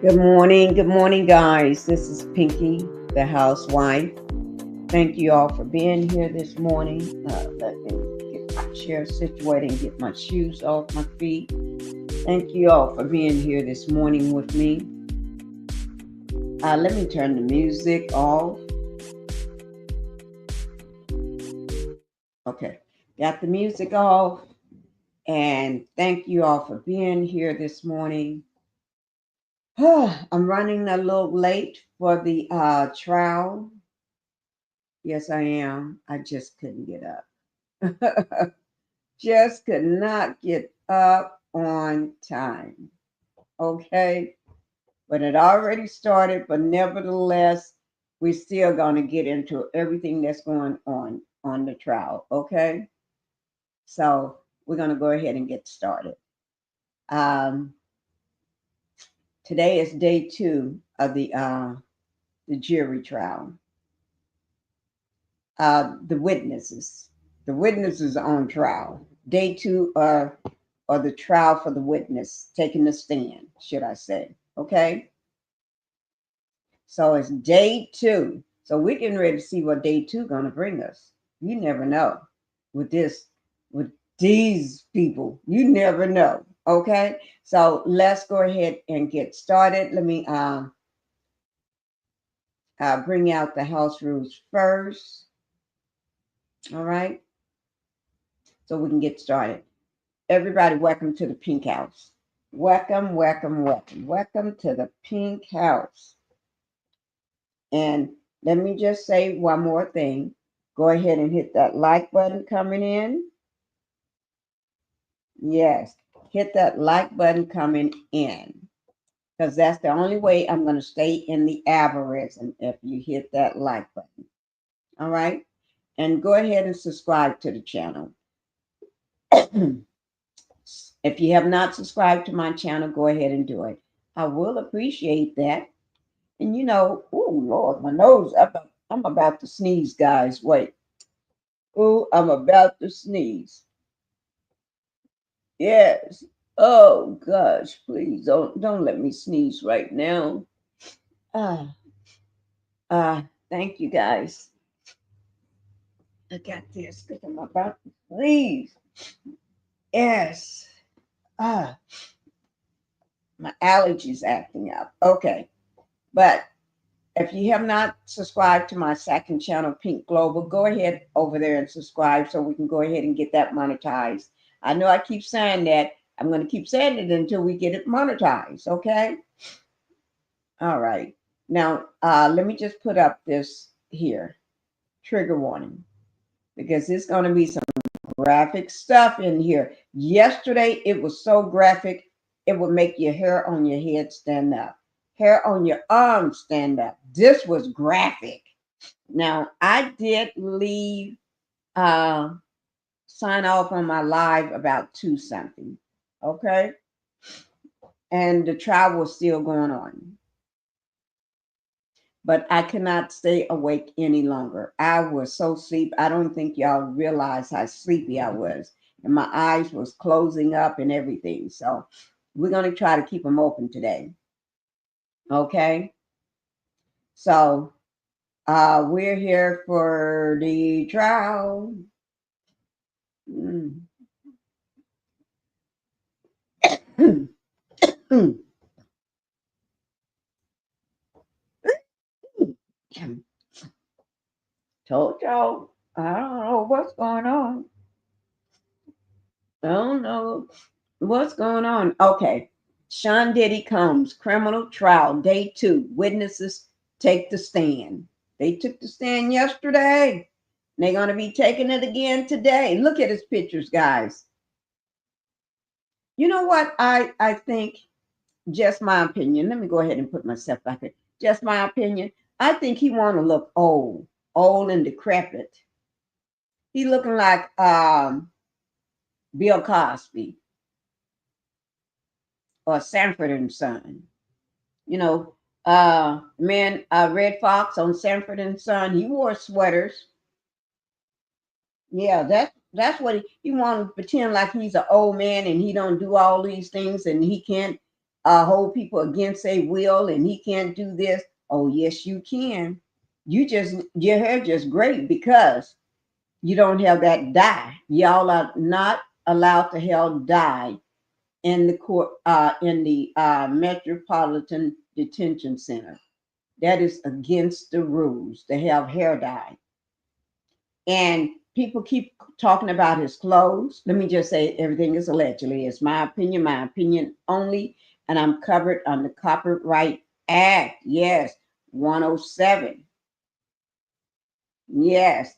Good morning, guys. This is Pinkie, the housewife. Thank you all for being here this morning. Let me get my chair situated and get my shoes off my feet. Thank you all for being here this morning with me. Let me turn the music off. Okay, got the music off. And thank you all for being here this morning. I'm running a little late for the trial. Yes, I am. I just couldn't get up. Just could not get up on time. Okay. But it already started, but nevertheless, we're still going to get into everything that's going on the trial. Okay. So we're going to go ahead and get started. Today is day 2 of the jury trial. The witnesses on trial. Day 2 or the trial for the witness taking the stand, should I say? Okay. So it's day 2. So we're getting ready to see what day 2 gonna bring us. You never know with these people. You never know. Okay. So let's go ahead and get started. Let me bring out the house rules first. All right. So we can get started. Everybody, welcome to the Pink House. Welcome, welcome, welcome. Welcome to the Pink House. And let me just say one more thing. Go ahead and hit that like button coming in. Yes, hit that like button coming in. Because that's the only way I'm going to stay in the algorithm if you hit that like button. All right? And go ahead and subscribe to the channel. If you have not subscribed to my channel, go ahead and do it. I will appreciate that. And oh Lord, my nose, I'm about to sneeze, guys. Wait. Oh, I'm about to sneeze. Yes. Oh gosh, please don't let me sneeze right now. Thank you guys. I got this because I'm about to sneeze. Yes. My allergies acting up. Okay. But if you have not subscribed to my second channel, Pink Global, go ahead over there and subscribe so we can go ahead and get that monetized. I know I keep saying that. I'm going to keep saying it until we get it monetized, okay? All right. Now, let me just put up this here. Trigger warning. Because there's going to be some graphic stuff in here. Yesterday, it was so graphic, it would make your hair on your head stand up. Hair on your arms stand up. This was graphic. Now, I did leave, sign off on my live about 2 something. Okay. And the trial was still going on. But I could not stay awake any longer. I was so sleepy. I don't think y'all realize how sleepy I was. And my eyes was closing up and everything. So we're going to try to keep them open today. Okay. So we're here for the trial. Mm. Told y'all, I don't know what's going on. I don't know what's going on. Okay. Sean Diddy comes, criminal trial, day 2. Witnesses take the stand. They took the stand yesterday. They're going to be taking it again today. Look at his pictures, guys. You know what? I think, just my opinion. Let me go ahead and put myself back here. Just my opinion. I think he want to look old and decrepit. He looking like Bill Cosby or Sanford and Son. You know, Red Fox on Sanford and Son. He wore sweaters. Yeah, that's what he want to pretend like he's an old man and he don't do all these things and he can't hold people against a will and he can't do this. Oh, yes, you can. Your hair just great because you don't have that dye. Y'all are not allowed to have dye in the court in the Metropolitan Detention Center. That is against the rules to have hair dye. And people keep talking about his clothes. Let me just say everything is allegedly. It's my opinion only, and I'm covered on the Copyright Act. Yes, 107. Yes,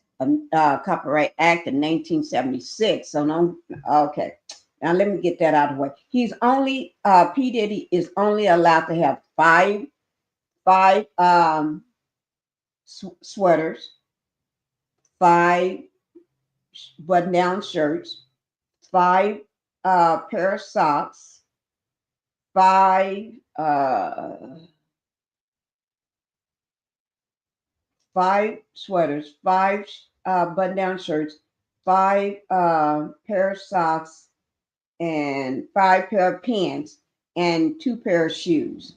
Copyright Act in 1976. So no, okay. Now let me get that out of the way. He's only P Diddy is only allowed to have five sweaters, 5 button-down shirts, 5 pair of socks, 5 sweaters, 5 button-down shirts, 5 pair of socks, and 5 pair of pants, and 2 pair of shoes.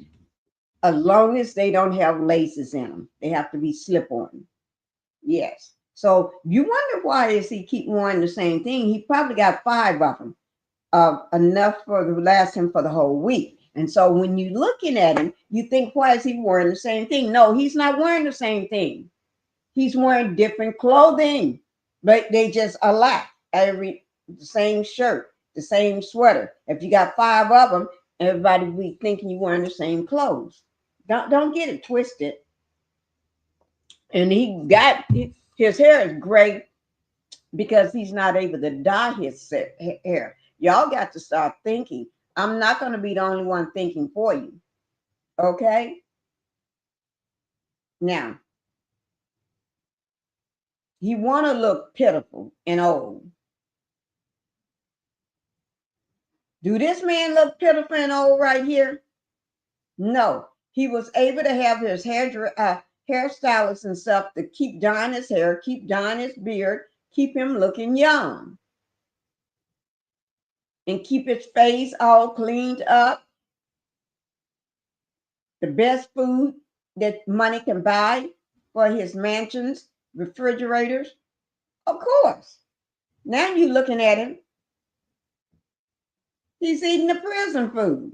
As long as they don't have laces in them, they have to be slip-on. Yes. So you wonder why is he keep wearing the same thing? He probably got 5 of them, enough for to last him for the whole week. And so when you're looking at him, you think, why is he wearing the same thing? No, he's not wearing the same thing. He's wearing different clothing, but they just alike. The same shirt, the same sweater. If you got 5 of them, everybody be thinking you're wearing the same clothes. Don't get it twisted. And his hair is gray because he's not able to dye his hair. Y'all got to start thinking. I'm not going to be the only one thinking for you. Okay? Now, you want to look pitiful and old. Do this man look pitiful and old right here? No. He was able to have his hairstylist and stuff to keep dyeing his hair, keep dyeing his beard, keep him looking young, and keep his face all cleaned up. The best food that money can buy for his mansions, refrigerators. Of course. Now you're looking at him. He's eating the prison food.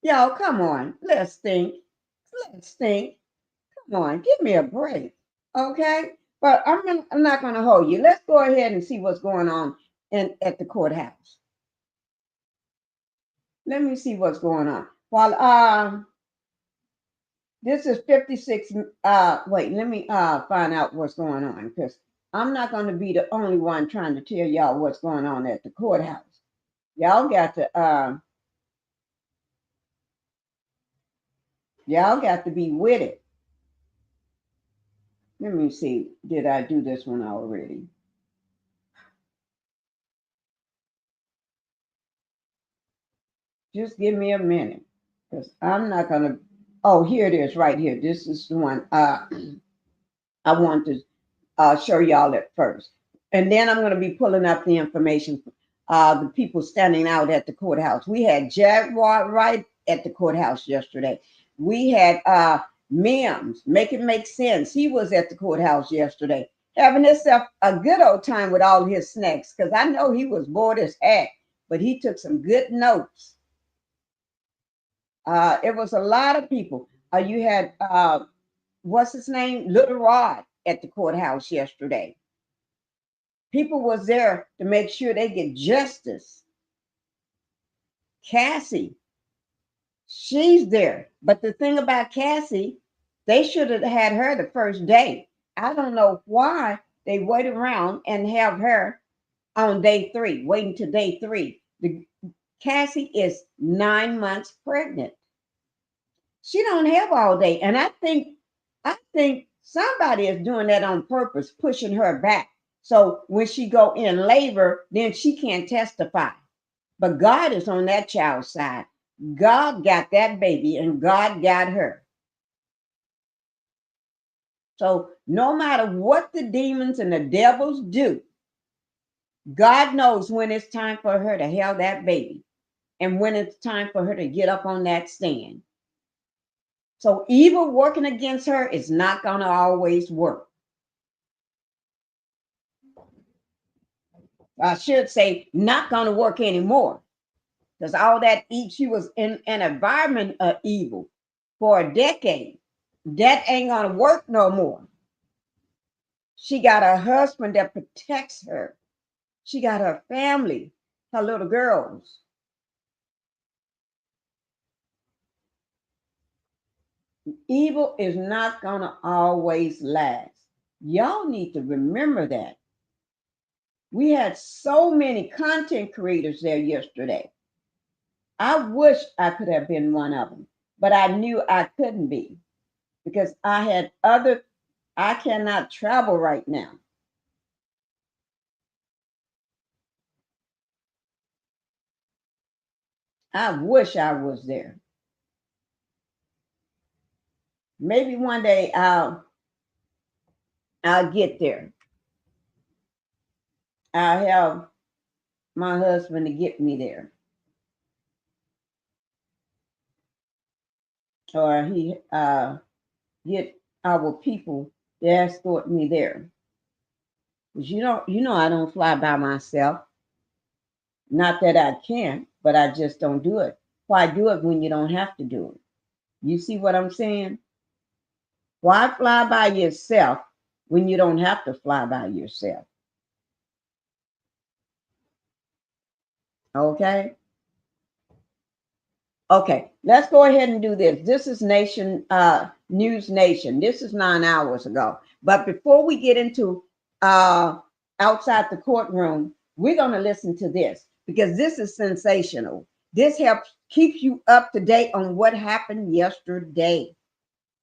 Y'all, come on. Let's think. Let's think. Come on. Give me a break. Okay? But I'm not going to hold you. Let's go ahead and see what's going on at the courthouse. Let me see what's going on. While this is 56. Wait, let me find out what's going on because I'm not going to be the only one trying to tell y'all what's going on at the courthouse. Y'all got to be with it. Let me see. Did I do this one already? Just give me a minute because I'm not going to. Oh, here it is right here. This is the one I want to show y'all at first. And then I'm going to be pulling up the information, the people standing out at the courthouse. We had Jaguar right at the courthouse yesterday. We had Mims, Make It Make Sense. He was at the courthouse yesterday, having himself a good old time with all his snacks, because I know he was bored as heck but he took some good notes. It was a lot of people. You had what's his name, Little Rod, at the courthouse yesterday. People was there to make sure they get justice. Cassie, she's there. But the thing about Cassie, they should have had her the first day. I don't know why they wait around and have her on day 3, waiting to day 3. Cassie is 9 months pregnant. She don't have all day. And I think somebody is doing that on purpose, pushing her back. So when she go in labor, then she can't testify. But God is on that child's side. God got that baby and God got her. So no matter what the demons and the devils do, God knows when it's time for her to have that baby and when it's time for her to get up on that stand. So evil working against her is not going to always work. I should say not going to work anymore, because all that she was in an environment of evil for a decade. That ain't going to work no more. She got a husband that protects her. She got her family, her little girls. Evil is not going to always last. Y'all need to remember that. We had so many content creators there yesterday. I wish I could have been one of them, but I knew I couldn't be because I cannot travel right now. I wish I was there. Maybe one day I'll get there. I'll have my husband to get me there. Or he get our people to escort me there. Because you know I don't fly by myself. Not that I can't, but I just don't do it. Why do it when you don't have to do it? You see what I'm saying? Why fly by yourself when you don't have to fly by yourself? Okay? Okay, let's go ahead and do this. This is News Nation. This is 9 hours ago. But before we get into outside the courtroom, we're going to listen to this because this is sensational. This helps keep you up to date on what happened yesterday.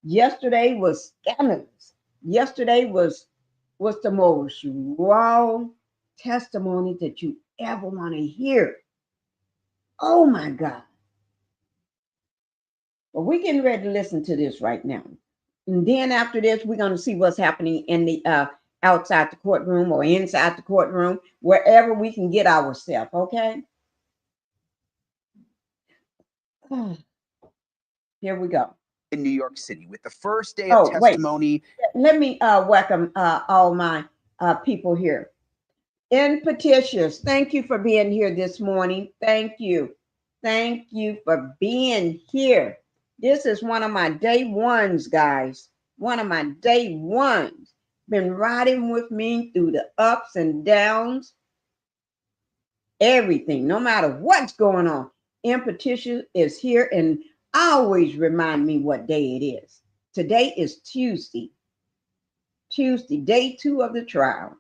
Yesterday was scandalous. Yesterday was the most raw testimony that you ever want to hear. Oh my God. Well, we're getting ready to listen to this right now. And then after this, we're going to see what's happening in the outside the courtroom or inside the courtroom, wherever we can get ourselves, okay? Here we go. In New York City with the first day of testimony. Wait. Let me welcome all my people here. In Petitious, thank you for being here this morning. Thank you. Thank you for being here. This is one of my day ones, guys. One of my day ones. Been riding with me through the ups and downs. Everything, no matter what's going on. In Petitious is here and always remind me what day it is. Today is Tuesday. Tuesday, day 2 of the trial.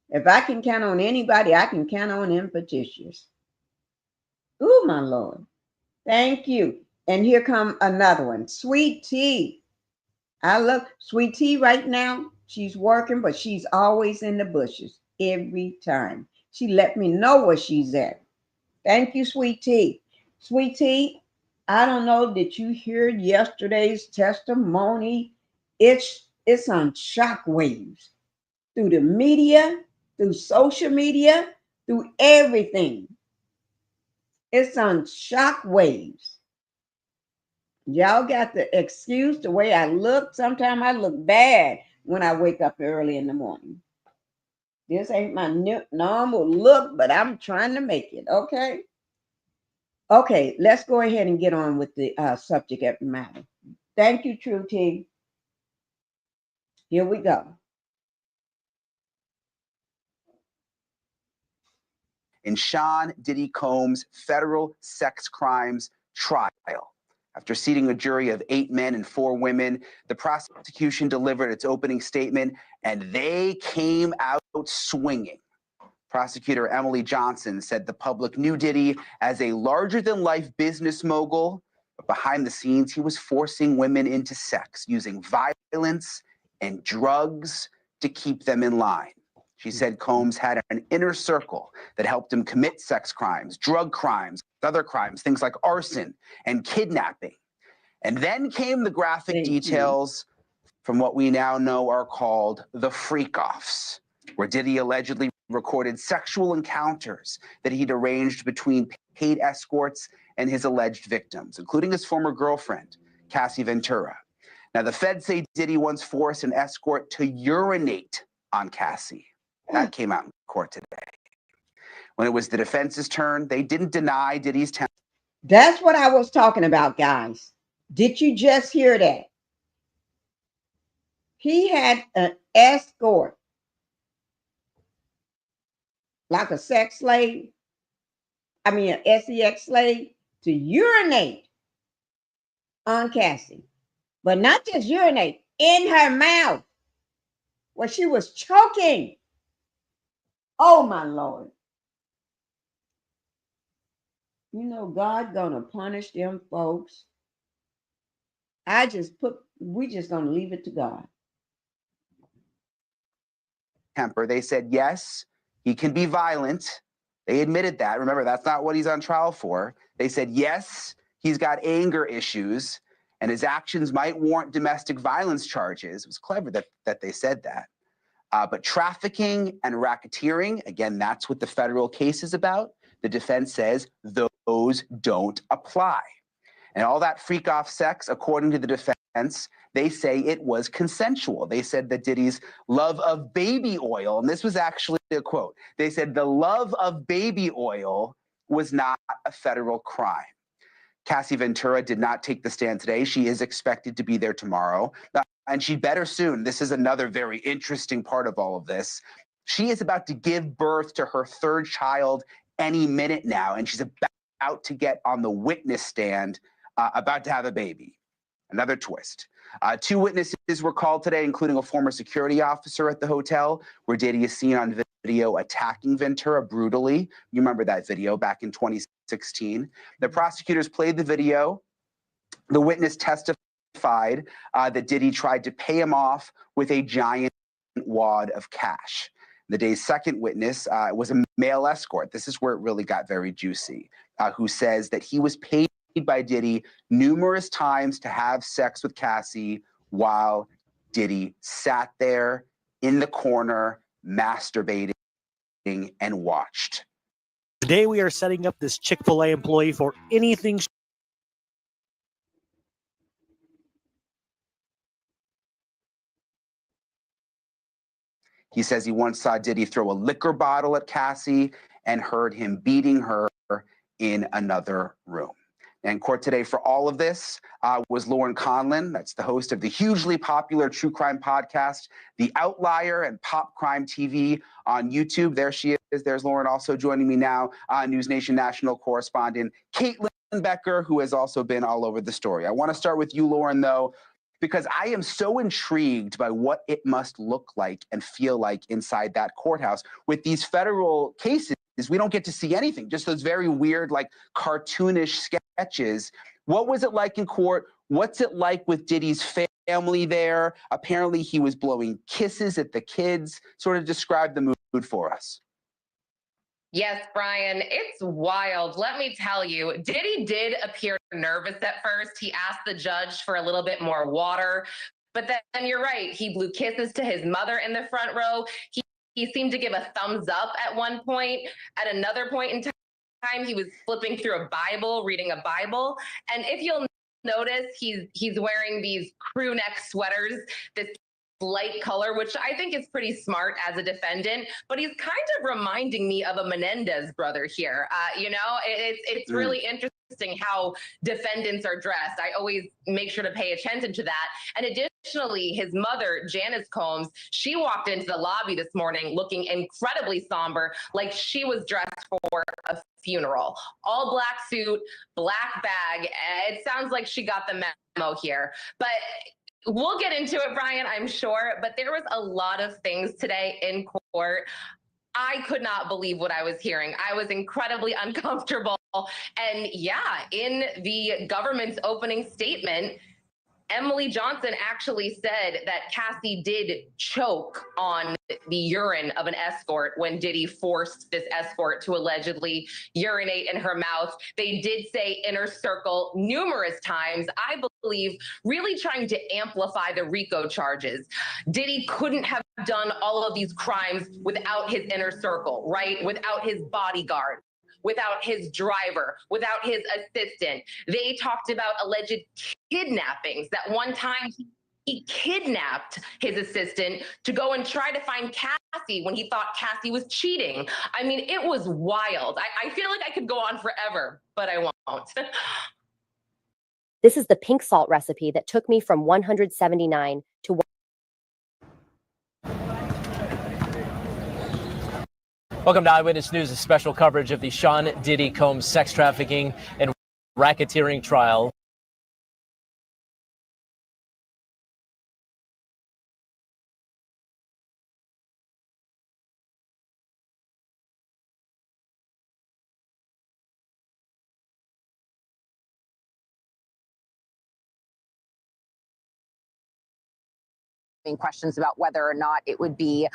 If I can count on anybody, I can count on them Petitious. Oh, my Lord. Thank you. And here come another one. Sweet Tea. I love Sweet Tea right now. She's working, but she's always in the bushes every time. She let me know where she's at. Thank you, Sweet Tea. Sweet Tea, I don't know, did you hear yesterday's testimony? It's on shockwaves through the media, through social media, through everything. It's on shockwaves. Y'all got the excuse the way I look. Sometimes I look bad when I wake up early in the morning. This ain't my normal look, but I'm trying to make it. Okay. Okay, let's go ahead and get on with the subject at matter. Thank you, True T. Here we go. In Sean Diddy Combs' federal sex crimes trial. After seating a jury of 8 men and 4 women, the prosecution delivered its opening statement, and they came out swinging. Prosecutor Emily Johnson said the public knew Diddy as a larger-than-life business mogul, but behind the scenes, he was forcing women into sex, using violence and drugs to keep them in line. She said Combs had an inner circle that helped him commit sex crimes, drug crimes, other crimes, things like arson and kidnapping. And then came the graphic details from what we now know are called the freak-offs, where Diddy allegedly recorded sexual encounters that he'd arranged between paid escorts and his alleged victims, including his former girlfriend, Cassie Ventura. Now, the feds say Diddy once forced an escort to urinate on Cassie. That came out in court today. When it was the defense's turn, they didn't deny Diddy's testimony. That's what I was talking about, guys. Did you just hear that? He had an escort, like a sex slave. I mean, an sex slave, to urinate on Cassie. But not just urinate, in her mouth, where she was choking. Oh, my Lord. You know, God gonna punish them folks. We just gonna leave it to God. Temper. They said, yes, he can be violent. They admitted that. Remember, that's not what he's on trial for. They said, yes, he's got anger issues and his actions might warrant domestic violence charges. It was clever that they said that. But trafficking and racketeering, again, that's what the federal case is about. The defense says those don't apply. And all that freak-off sex, according to the defense, they say it was consensual. They said that Diddy's love of baby oil, and this was actually a quote, they said the love of baby oil was not a federal crime. Cassie Ventura did not take the stand today. She is expected to be there tomorrow, and she better soon. This is another very interesting part of all of this. She is about to give birth to her 3rd child any minute now, and she's about to get on the witness stand, about to have a baby. Another twist. 2 witnesses were called today, including a former security officer at the hotel, where Diddy is seen on video attacking Ventura brutally. You remember that video back in 2016. The prosecutors played the video. The witness testified that Diddy tried to pay him off with a giant wad of cash. The day's second witness was a male escort. This is where it really got very juicy, who says that he was paid by Diddy numerous times to have sex with Cassie while Diddy sat there in the corner masturbating and watched. Today we are setting up this Chick-fil-A employee for anything. He says he once saw Diddy throw a liquor bottle at Cassie and heard him beating her in another room. In court today for all of this was Lauren Conlin. That's the host of the hugely popular true crime podcast, The Outlier, and Pop Crime TV on YouTube. There she is. There's Lauren. Also joining me now, NewsNation national correspondent Caitlin Becker, who has also been all over the story. I want to start with you, Lauren, though, because I am so intrigued by what it must look like and feel like inside that courthouse. With these federal cases, we don't get to see anything, just those very weird, like cartoonish sketches. What was it like in court? What's it like with Diddy's family there? Apparently he was blowing kisses at the kids. Sort of describe the mood for us. Yes, Brian, it's wild. Let me tell you, Diddy did appear nervous at first. He asked the judge for a little bit more water, but then you're right. He blew kisses to his mother in the front row. He seemed to give a thumbs up at one point. At another point in time, he was flipping through a Bible, reading a Bible. And if you'll notice, he's wearing these crew neck sweaters. This light color, which I think is pretty smart as a defendant, but he's kind of reminding me of a Menendez brother here. It's really interesting how defendants are dressed. I always make sure to pay attention to that. And additionally, his mother, Janice Combs, she walked into the lobby this morning looking incredibly somber, like she was dressed for a funeral. All black suit, black bag. It sounds like she got the memo here. But we'll get into it, Brian, I'm sure. But there was a lot of things today in court. I could not believe what I was hearing. I was incredibly uncomfortable. And yeah, in the government's opening statement, Emily Johnson actually said that Cassie did choke on the urine of an escort when Diddy forced this escort to allegedly urinate in her mouth. They did say inner circle numerous times, I believe, really trying to amplify the RICO charges. Diddy couldn't have done all of these crimes without his inner circle, right? Without his bodyguard, without his driver, without his assistant. They talked about alleged kidnappings. That one time he kidnapped his assistant to go and try to find Cassie when he thought Cassie was cheating. I mean, it was wild. I feel like I could go on forever, but I won't. This is the pink salt recipe that took me from 179 to Welcome to Eyewitness News' special coverage of the Sean Diddy Combs sex trafficking and racketeering trial. Questions about whether or not it would be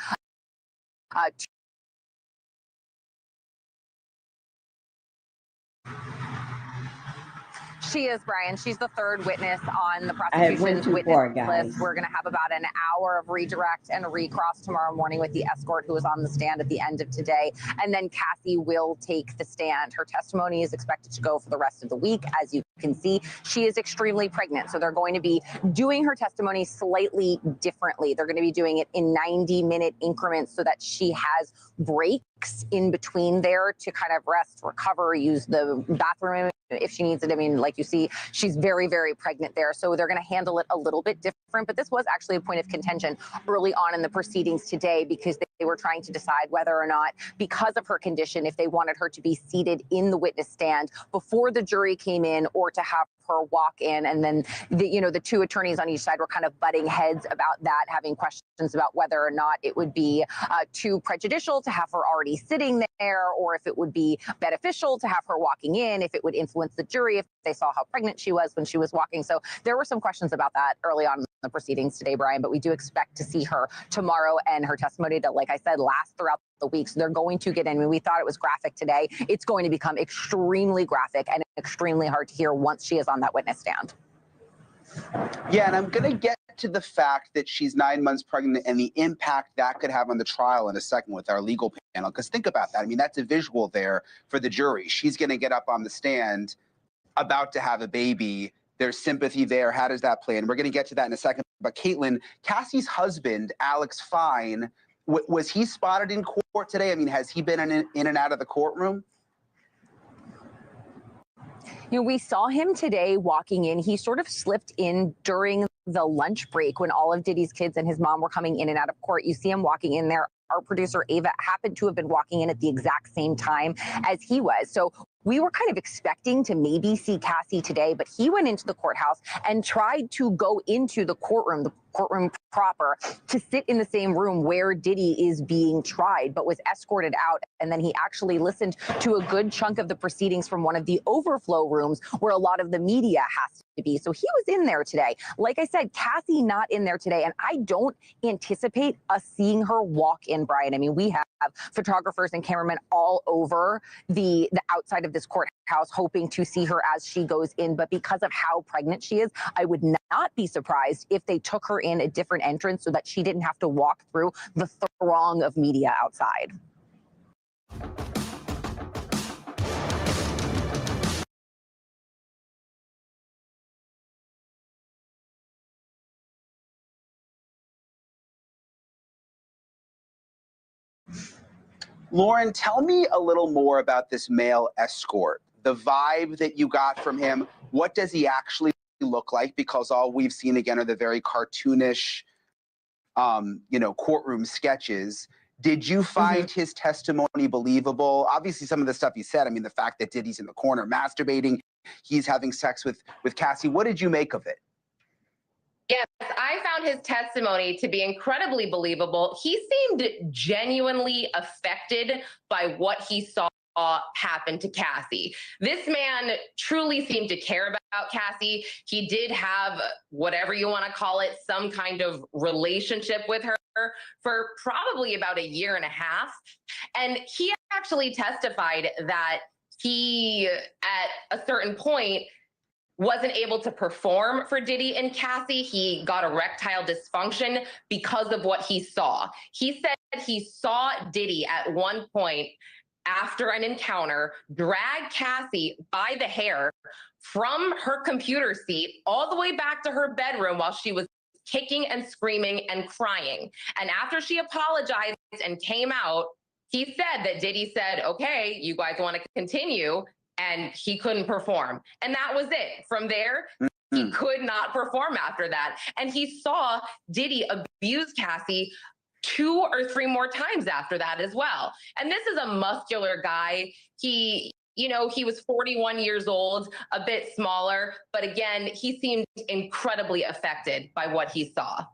She is, Brian. She's the third witness on the prosecution's witness list. We're going to have about an hour of redirect and a recross tomorrow morning with the escort who is on the stand at the end of today. And then Cassie will take the stand. Her testimony is expected to go for the rest of the week. As you can see, she is extremely pregnant. So they're going to be doing her testimony slightly differently. They're going to be doing it in 90-minute increments so that she has breaks in between there to kind of rest, recover, use the bathroom if she needs it. I mean, like you see, she's very, very pregnant there. So they're going to handle it a little bit different. But this was actually a point of contention early on in the proceedings today because they were trying to decide whether or not, because of her condition, if they wanted her to be seated in the witness stand before the jury came in or to have her walk in. And then the two attorneys on each side were kind of butting heads about that, having questions about whether or not it would be too prejudicial to have her already sitting there, or if it would be beneficial to have her walking in, if it would influence the jury if they saw how pregnant she was when she was walking. So there were some questions about that early on in the proceedings today, Brian, but we do expect to see her tomorrow and her testimony to, like I said, last throughout the week. So they're going to get in. I mean, we thought it was graphic today. It's going to become extremely graphic and extremely hard to hear once she is on that witness stand. Yeah, and I'm going to get to the fact that she's 9 months pregnant and the impact that could have on the trial in a second with our legal panel. Because think about that. I mean, that's a visual there for the jury. She's going to get up on the stand about to have a baby. There's sympathy there. How does that play? And we're going to get to that in a second. But Caitlin, Cassie's husband, Alex Fine, was he spotted in court today? I mean, has he been in and out of the courtroom? We saw him today walking in. He sort of slipped in during the lunch break when all of Diddy's kids and his mom were coming in and out of court. You see him walking in there. Our producer, Ava, happened to have been walking in at the exact same time as he was. So we were kind of expecting to maybe see Cassie today, but he went into the courthouse and tried to go into the courtroom proper, to sit in the same room where Diddy is being tried, but was escorted out. And then he actually listened to a good chunk of the proceedings from one of the overflow rooms where a lot of the media has to be. So he was in there today. Like I said, Cassie not in there today. And I don't anticipate us seeing her walk in, Brian. I mean, we have photographers and cameramen all over the outside of this courthouse hoping to see her as she goes in. But because of how pregnant she is, I would not be surprised if they took her in a different entrance so that she didn't have to walk through the throng of media outside. Lauren, tell me a little more about this male escort, the vibe that you got from him. What does he actually look like? Because all we've seen, again, are the very cartoonish, courtroom sketches. Did you find his testimony believable? Obviously, some of the stuff he said, I mean, the fact that Diddy's in the corner masturbating, he's having sex with Cassie. What did you make of it? Yes, I found his testimony to be incredibly believable. He seemed genuinely affected by what he saw happen to Cassie. This man truly seemed to care about Cassie. He did have, whatever you want to call it, some kind of relationship with her for probably about 1.5 years. And he actually testified that he, at a certain point, wasn't able to perform for Diddy and Cassie. He got erectile dysfunction because of what he saw. He said he saw Diddy at one point after an encounter drag Cassie by the hair from her computer seat all the way back to her bedroom while she was kicking and screaming and crying. And after she apologized and came out, he said that Diddy said, okay, you guys want to continue? And he couldn't perform. And that was it. From there, he could not perform after that. And he saw Diddy abuse Cassie 2 or 3 more times after that as well. And this is a muscular guy. He was 41 years old, a bit smaller, but again, he seemed incredibly affected by what he saw.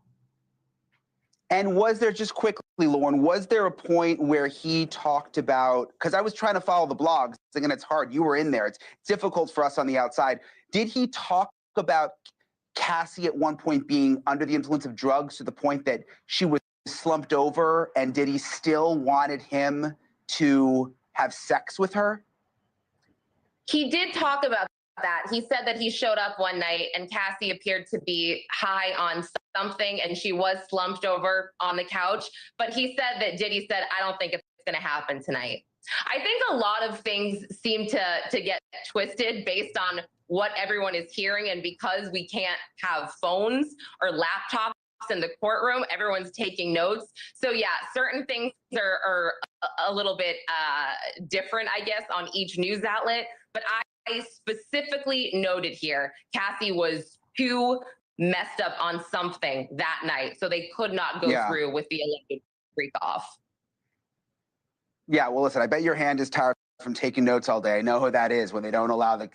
And was there, just quickly, Lauren, was there a point where he talked about, because I was trying to follow the blogs, and it's hard, you were in there, it's difficult for us on the outside. Did he talk about Cassie at one point being under the influence of drugs to the point that she was slumped over, and Diddy still wanted him to have sex with her? He did talk about that. He said that he showed up one night and Cassie appeared to be high on something and she was slumped over on the couch. But he said that Diddy said, I don't think it's going to happen tonight. I think a lot of things seem to get twisted based on what everyone is hearing. And because we can't have phones or laptops in the courtroom, everyone's taking notes. So yeah, certain things are a little bit different, I guess, on each news outlet. But I specifically noted here, Cassie was too messed up on something that night, so they could not go through with the alleged freak off. Yeah, well, listen, I bet your hand is tired from taking notes all day. I know who that is when they don't allow the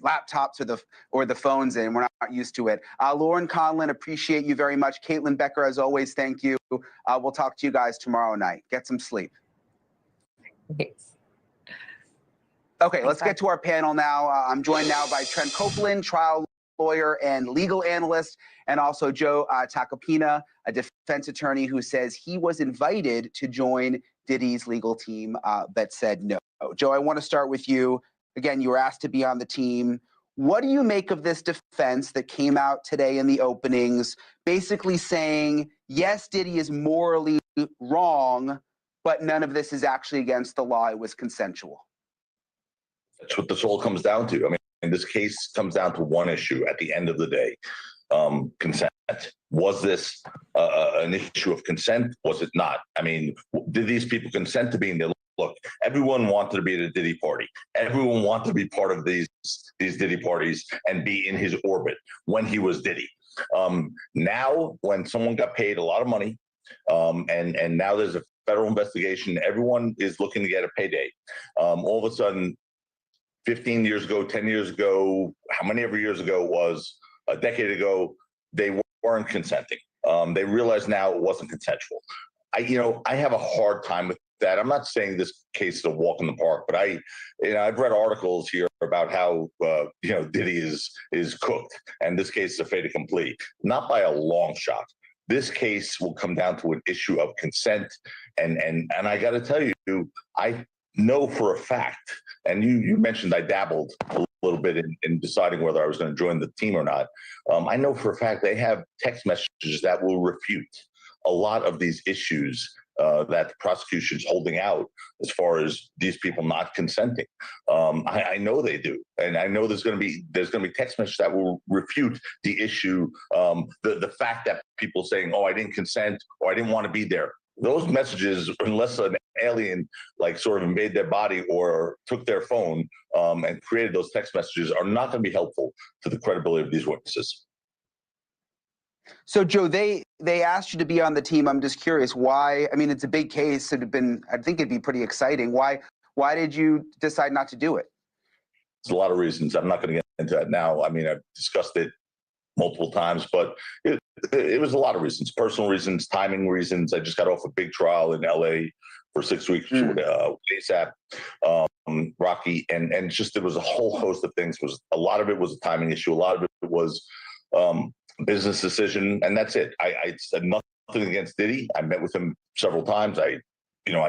laptops or the phones in. We're not used to it. Lauren Conlon, appreciate you very much. Caitlin Becker, as always, thank you. We'll talk to you guys tomorrow night. Get some sleep. Thanks. Okay, let's get to our panel now. I'm joined now by Trent Copeland, trial lawyer and legal analyst, and also Joe Tacopina, a defense attorney who says he was invited to join Diddy's legal team but said no. Joe, I want to start with you. Again, you were asked to be on the team. What do you make of this defense that came out today in the openings, basically saying, yes, Diddy is morally wrong, but none of this is actually against the law. It was consensual. That's what this all comes down to. I mean, this case comes down to one issue at the end of the day. Consent. Was this an issue of consent? Was it not? I mean, did these people consent to being there? Look, everyone wanted to be at a Diddy party. Everyone wanted to be part of these Diddy parties and be in his orbit when he was Diddy. Now, when someone got paid a lot of money, and now there's a federal investigation, everyone is looking to get a payday. All of a sudden, 15 years ago, 10 years ago, how many ever years ago it was, a decade ago, they weren't consenting. They realize now it wasn't consensual. I have a hard time with that. I'm not saying this case is a walk in the park, but I've read articles here about how Diddy is cooked, and this case is a fait accompli. Not by a long shot. This case will come down to an issue of consent, and I got to tell you, I know for a fact, and you mentioned I dabbled a little bit in deciding whether I was going to join the team or not. I know for a fact they have text messages that will refute a lot of these issues that the prosecution's holding out as far as these people not consenting. I know they do, and I know there's going to be text messages that will refute the issue, the fact that people saying, "Oh, I didn't consent," or "I didn't want to be there." those messages, unless an alien like sort of invaded their body or took their phone and created those text messages, are not going to be helpful to the credibility of these witnesses. So, Joe, they asked you to be on the team. I'm just curious why. I mean, it's a big case. I think it'd be pretty exciting. Why did you decide not to do it? There's a lot of reasons. I'm not going to get into that now. I mean, I've discussed it multiple times, but it was a lot of reasons, personal reasons, timing reasons. I just got off a big trial in LA for 6 weeks with ASAP, Rocky, and just, there was a whole host of things. A lot of it was a timing issue. A lot of it was business decision, and that's it. I said nothing against Diddy. I met with him several times. I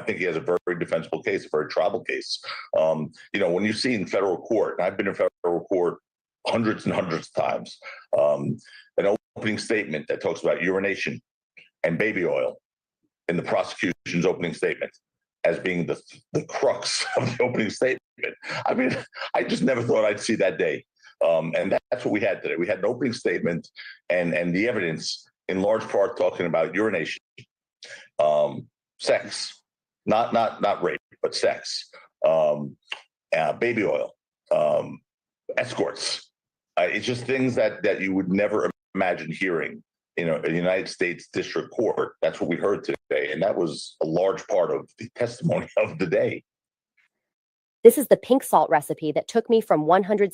think he has a very defensible case, a very tribal case. When you see in federal court, and I've been in federal court hundreds and hundreds of times, an opening statement that talks about urination and baby oil in the prosecution's opening statement as being the crux of the opening statement. I mean, I just never thought I'd see that day. And that's what we had today. We had an opening statement and the evidence in large part talking about urination, sex, not rape, but sex, baby oil, escorts. It's just things that you would never imagine hearing in a United States District Court. That's what we heard today. And that was a large part of the testimony of the day. This is the pink salt recipe that took me from 100.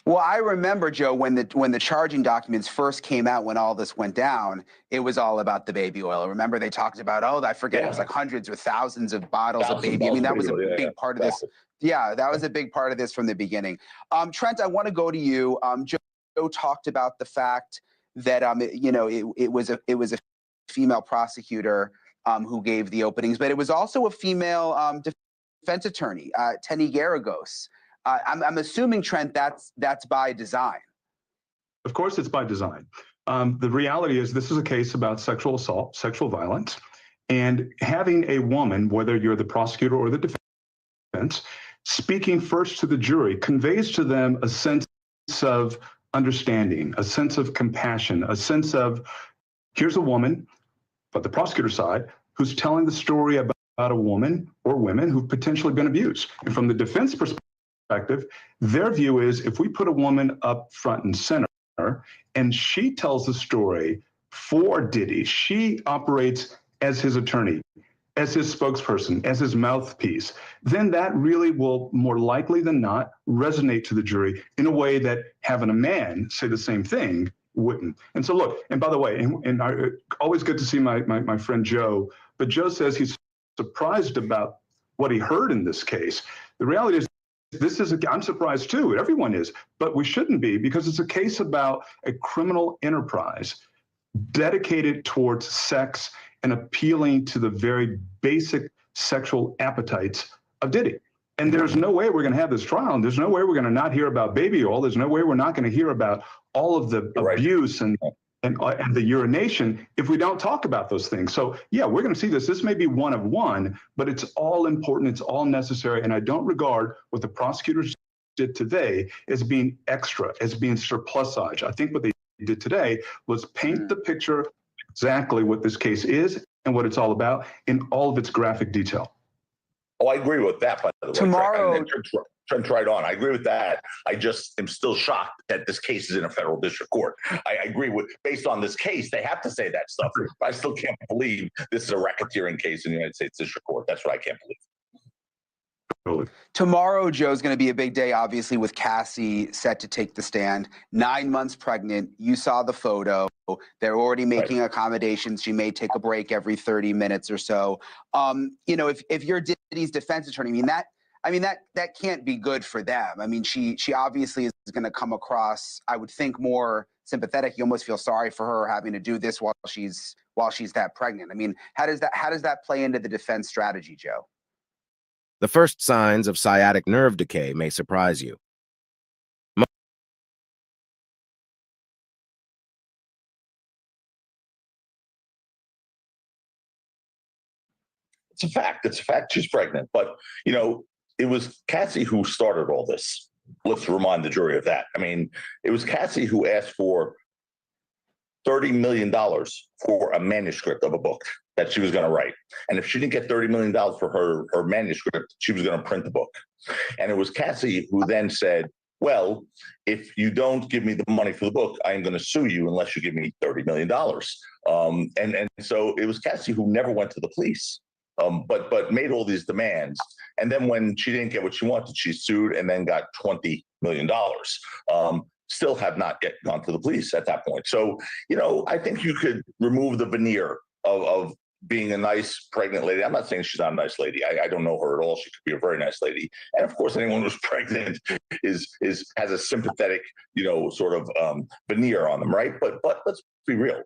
Well, I remember, Joe, when the charging documents first came out, when all this went down, it was all about the baby oil. Remember, they talked about, I forget, it was like hundreds or thousands of bottles of baby. I mean, that was a big part of this. Yeah, that was a big part of this from the beginning. Trent, I want to go to you. Joe talked about the fact that it was a female prosecutor who gave the openings, but it was also a female defense attorney, Tenny Garagos. I'm assuming, Trent, that's by design. Of course, it's by design. The reality is this is a case about sexual assault, sexual violence, and having a woman, whether you're the prosecutor or the defense, speaking first to the jury conveys to them a sense of understanding, a sense of compassion, a sense of, here's a woman, but the prosecutor side, who's telling the story about a woman or women who've potentially been abused. And from the defense perspective, their view is, if we put a woman up front and center and she tells the story for Diddy, she operates as his attorney, as his spokesperson, as his mouthpiece, then that really will more likely than not resonate to the jury in a way that having a man say the same thing wouldn't. And so look, and by the way, and always good to see my friend Joe, but Joe says he's surprised about what he heard in this case. The reality is, I'm surprised too, everyone is, but we shouldn't be, because it's a case about a criminal enterprise dedicated towards sex and appealing to the very basic sexual appetites of Diddy. And there's no way we're going to have this trial, and there's no way we're going to not hear about baby oil. There's no way we're not going to hear about all of the abuse and the urination if we don't talk about those things. So yeah, we're going to see this. This may be one of one, but it's all important. It's all necessary. And I don't regard what the prosecutors did today as being extra, as being surplusage. I think what they did today was paint the picture exactly what this case is and what it's all about in all of its graphic detail. Oh, I agree with that, by the way. Tomorrow, Trent's right on. I agree with that. I just am still shocked that this case is in a federal district court. I agree with, based on this case, they have to say that stuff. But I still can't believe this is a racketeering case in the United States District Court. That's what I can't believe. Totally. Tomorrow, Joe's going to be a big day, obviously, with Cassie set to take the stand. 9 months pregnant. You saw the photo. They're already making accommodations. She may take a break every 30 minutes or so. If you're Diddy's defense attorney, that can't be good for them. I mean, she obviously is going to come across, I would think, more sympathetic. You almost feel sorry for her having to do this while she's that pregnant. I mean, how does that play into the defense strategy, Joe? The first signs of sciatic nerve decay may surprise you. It's a fact. It's a fact she's pregnant. But, it was Cassie who started all this. Let's remind the jury of that. I mean, it was Cassie who asked for $30 million for a manuscript of a book that she was going to write. And if she didn't get $30 million for her manuscript, she was going to print the book. And it was Cassie who then said, well, if you don't give me the money for the book, I am going to sue you unless you give me $30 million. And so it was Cassie who never went to the police, but made all these demands. And then when she didn't get what she wanted, she sued and then got $20 million. Still have not yet gone to the police at that point. So, you know, I think you could remove the veneer of being a nice pregnant lady. I'm not saying she's not a nice lady. I don't know her at all. She could be a very nice lady. And of course, anyone who's pregnant has a sympathetic, you know, sort of veneer on them, right? But let's be real.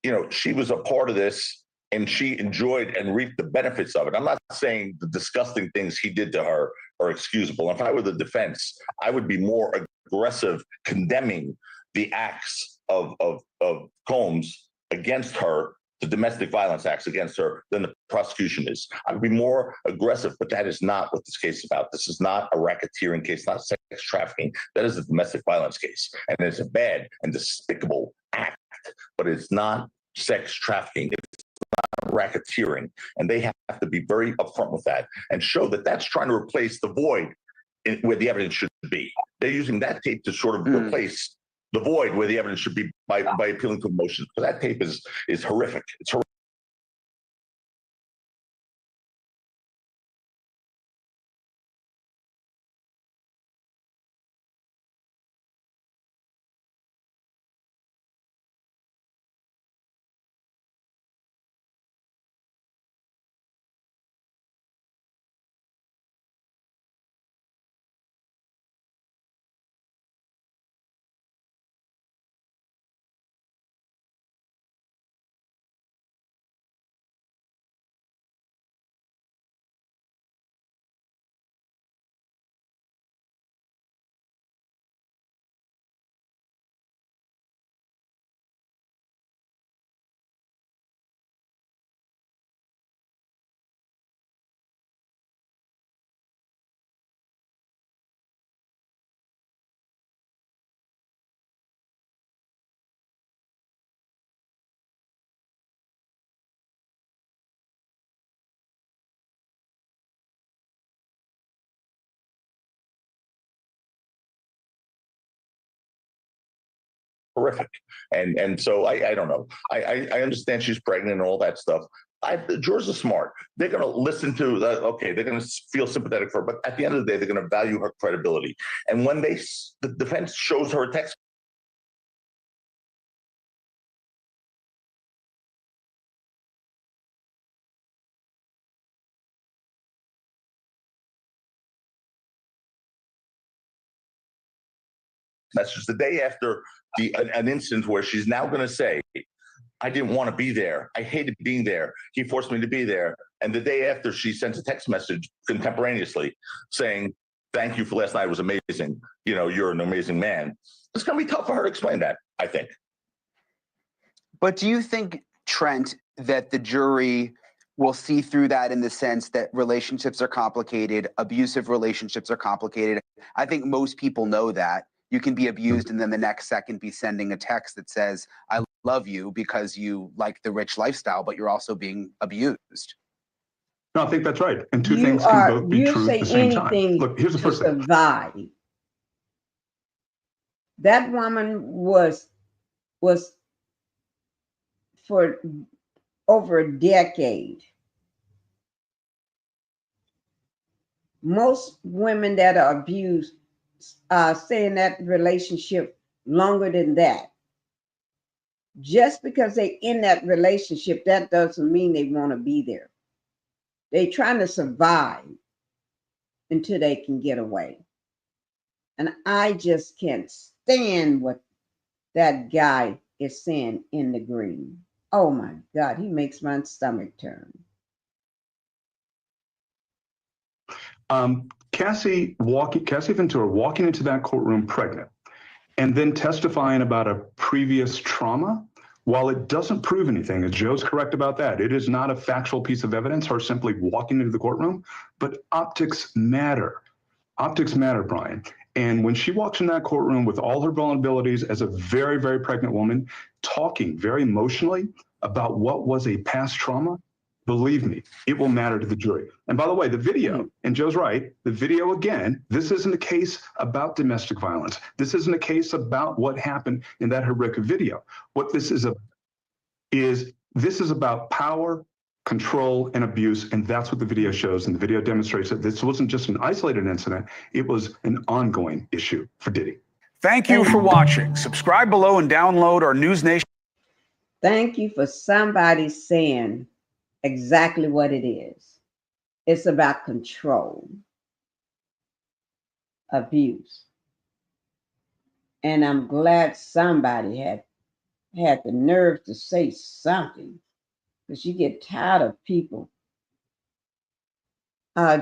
You know, she was a part of this and she enjoyed and reaped the benefits of it. I'm not saying the disgusting things he did to her are excusable. If I were the defense, I would be more aggressive condemning the acts of Combs against her, the domestic violence acts against her, than the prosecution is. I would be more aggressive, but that is not what this case is about. This is not a racketeering case, not sex trafficking. That is a domestic violence case. And it's a bad and despicable act, but it's not sex trafficking. It's not racketeering. And they have to be very upfront with that and show that that's trying to replace the void where the evidence should be. They're using that tape to sort of replace the void where the evidence should be by appealing to emotions. Because that tape is horrific. It's horrific. Horrific. And so I don't know. I understand she's pregnant and all that stuff. The jurors are smart. They're going to listen to that. Okay, they're going to feel sympathetic for her, but at the end of the day, they're going to value her credibility. And when the defense shows her a text message the day after an incident where she's now going to say, I didn't want to be there. I hated being there. He forced me to be there. And the day after, she sends a text message contemporaneously saying, thank you for last night. It was amazing. You know, you're an amazing man. It's going to be tough for her to explain that, I think. But do you think, Trent, that the jury will see through that in the sense that relationships are complicated, abusive relationships are complicated? I think most people know that. You can be abused and then the next second be sending a text that says, I love you because you like the rich lifestyle, but you're also being abused. No, I think that's right. And two things can both be true at the same time. Look, here's the first thing. Survive. That woman was for over a decade. Most women that are abused stay in that relationship longer than that. Just because they're in that relationship, that doesn't mean they want to be there. They're trying to survive until they can get away. And I just can't stand what that guy is saying in the green. Oh my God, he makes my stomach turn. Cassie Ventura walking into that courtroom pregnant and then testifying about a previous trauma, while it doesn't prove anything, as Joe's correct about that, it is not a factual piece of evidence, her simply walking into the courtroom, but optics matter. Optics matter, Brian. And when she walks in that courtroom with all her vulnerabilities as a very, very pregnant woman, talking very emotionally about what was a past trauma, believe me, it will matter to the jury. And by the way, the video, and Joe's right, the video again, this isn't a case about domestic violence. This isn't a case about what happened in that horrific video. What this is about power, control, and abuse, and that's what the video shows. And the video demonstrates that this wasn't just an isolated incident, it was an ongoing issue for Diddy. Thank you for watching. Subscribe below and download our NewsNation. Thank you for somebody saying exactly what it is. It's about control, abuse. And I'm glad somebody had the nerve to say something, because you get tired of people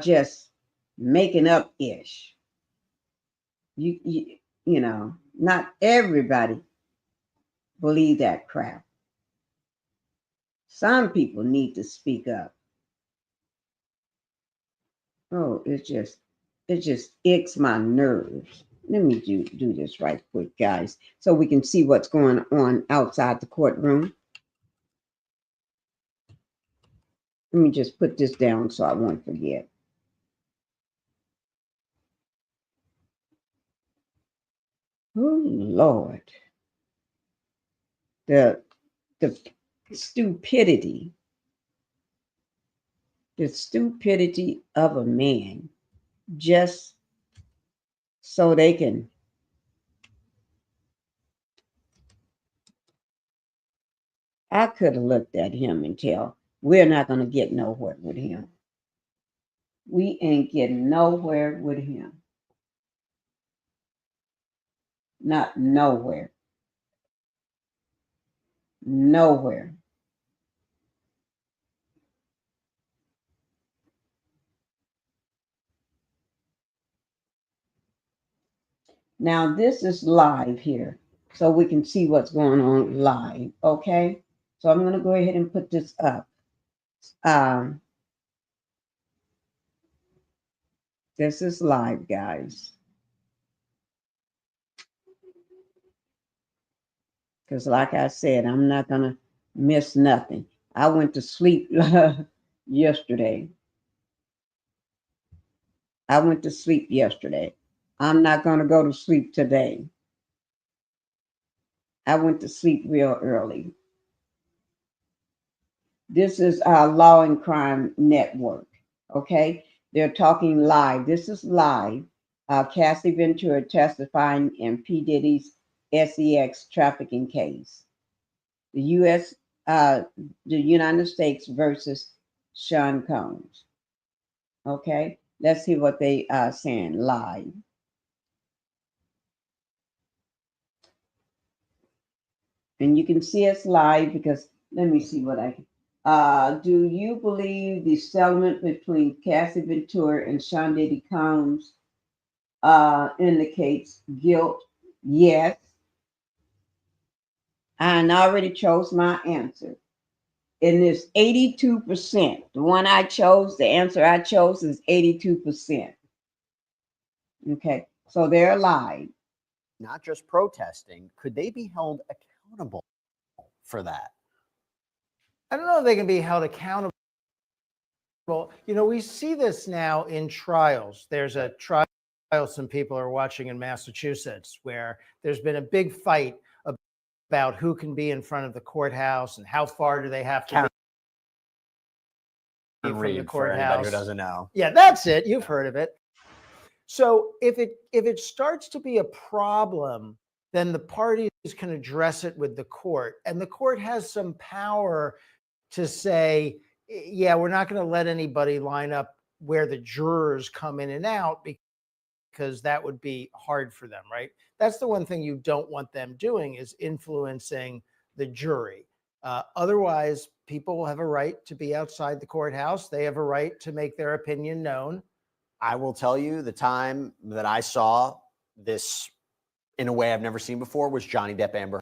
just making up ish. You know, not everybody believe that crap. Some people need to speak up. Oh, it just icks my nerves. Let me do this right quick, guys, so we can see what's going on outside the courtroom. Let me just put this down so I won't forget. Oh, Lord. The stupidity. The stupidity of a man just so they can I could have looked at him and tell, we're not going to get nowhere with him. We ain't getting nowhere with him. Not nowhere. Nowhere. Now, this is live here, so we can see what's going on live, okay? So I'm going to go ahead and put this up. This is live, guys. Because like I said, I'm not going to miss nothing. I went to sleep yesterday. I went to sleep yesterday. I'm not going to go to sleep today. I went to sleep real early. This is our Law and Crime Network, okay? They're talking live. This is live. Cassie Ventura testifying in P. Diddy's sex trafficking case. The United States versus Sean Combs. Okay, let's see what they are saying live. And you can see us live because, let me see what I can. Do you believe the settlement between Cassie Ventura and Sean Diddy Combs indicates guilt? Yes. I already chose my answer. And it's 82%. The one I chose, the answer I chose is 82%. Okay, so they're alive. Not just protesting, could they be held accountable for that? I don't know if they can be held accountable. You know, we see this now in trials. There's a trial some people are watching in Massachusetts where there's been a big fight about who can be in front of the courthouse and how far do they have to be from the courthouse. For anybody who doesn't know. Yeah, that's it. You've heard of it. So if it starts to be a problem, then the parties can address it with the court, and the court has some power to say, yeah, we're not going to let anybody line up where the jurors come in and out because that would be hard for them, right? That's the one thing you don't want them doing, is influencing the jury. Otherwise, people will have a right to be outside the courthouse. They have a right to make their opinion known. I will tell you, the time that I saw this in a way I've never seen before was Johnny Depp Amber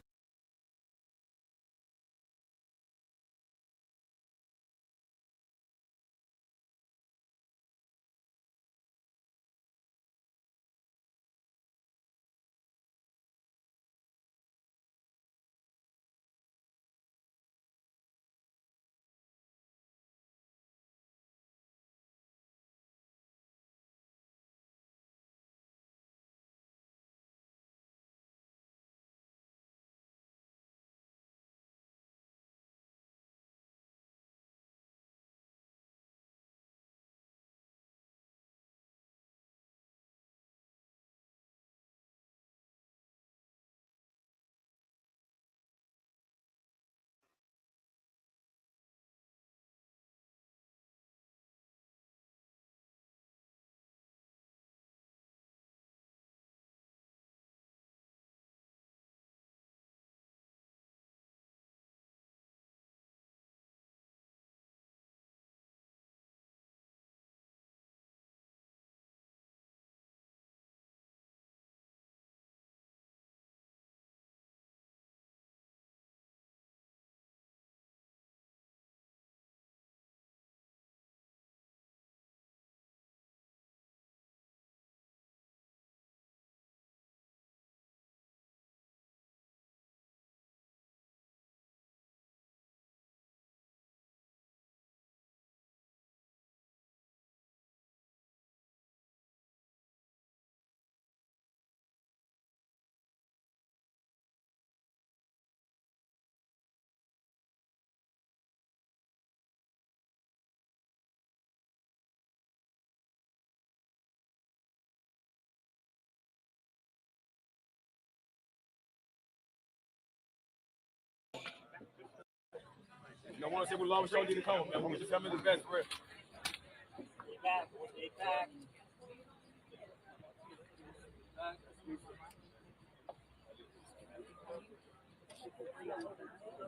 I want to say we love show Diddy Combs, man. We just tell me the best for real.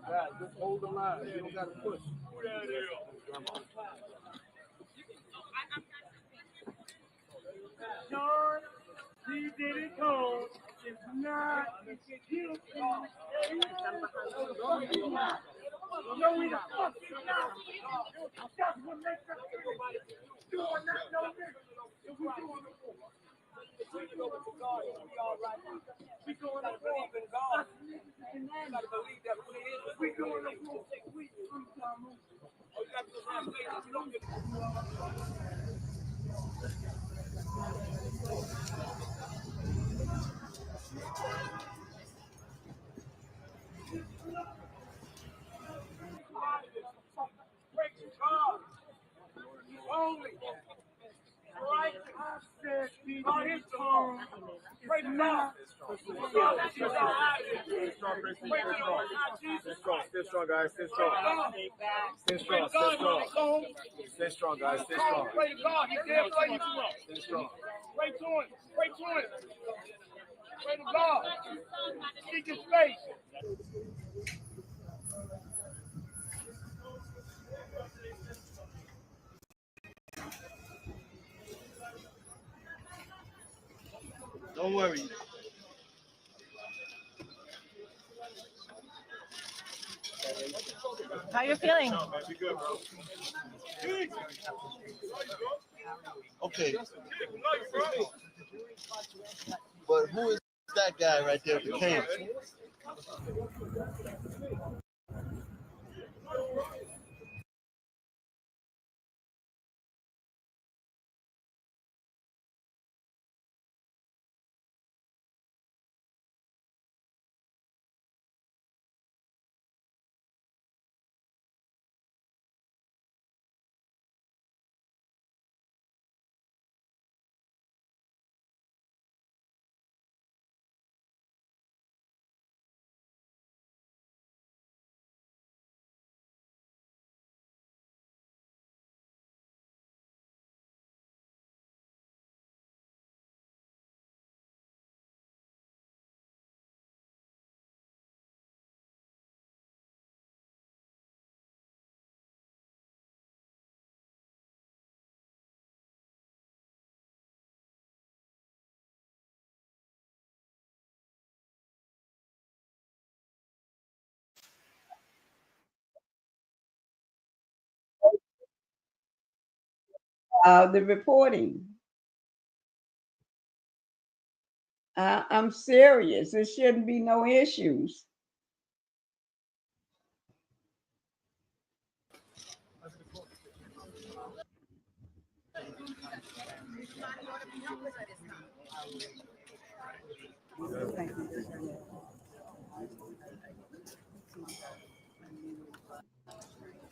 Guys, just hold the line. You don't got to push. John D. Diddy Combs is not guilty. No, we the fuck is not. That's what makes us do or not know this. If we doing it for God, we all right. We doing it for believe in God. You gotta believe that who he is. We doing it for only right. God is strong. Pray to God. Stay strong, guys. Stay strong. Stay strong. Stay strong. Stay strong, guys. Stay strong. Pray to God. He's there for you. Stay strong. Pray to him. Pray to him. Pray to God. Seek his face. Don't worry. How you feeling? Okay. But who is that guy right there with the cane? The reporting. I'm serious. There shouldn't be no issues.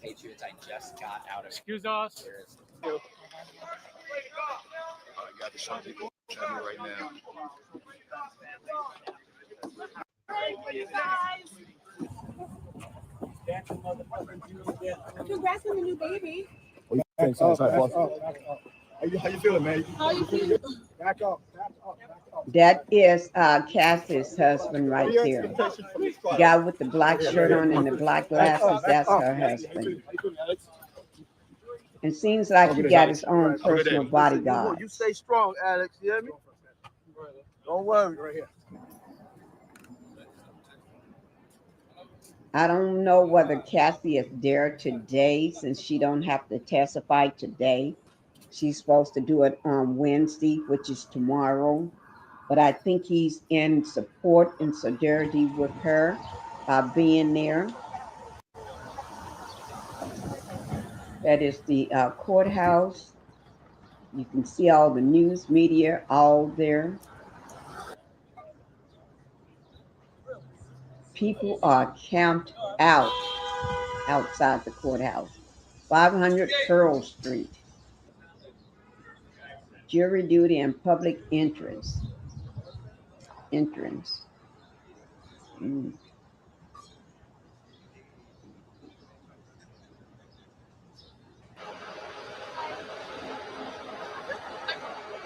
Patriots, I just got out of. Excuse us. I got the shot people trying me right now. Congrats on the new baby. Thanks, how you feeling, man? How you feeling? Back up. That is Cassie's husband right there. The guy with the black shirt on and the black glasses, that's her husband. It seems like he got his own personal bodyguard. You stay strong, Alex. You hear me? Don't worry. Right here. I don't know whether Cassie is there today since she don't have to testify today. She's supposed to do it on Wednesday, which is tomorrow. But I think he's in support and solidarity with her by being there. That is the courthouse. You can see all the news media all there. People are camped out outside the courthouse. 500 Pearl Street. Jury duty and public entrance.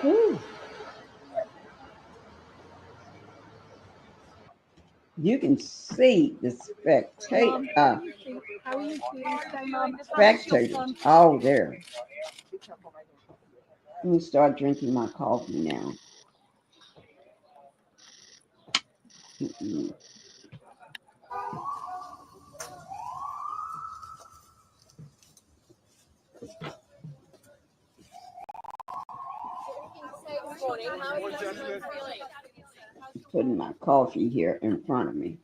Whew. You can see the spectators. Oh, there. Let me start drinking my coffee now. Putting my coffee here in front of me.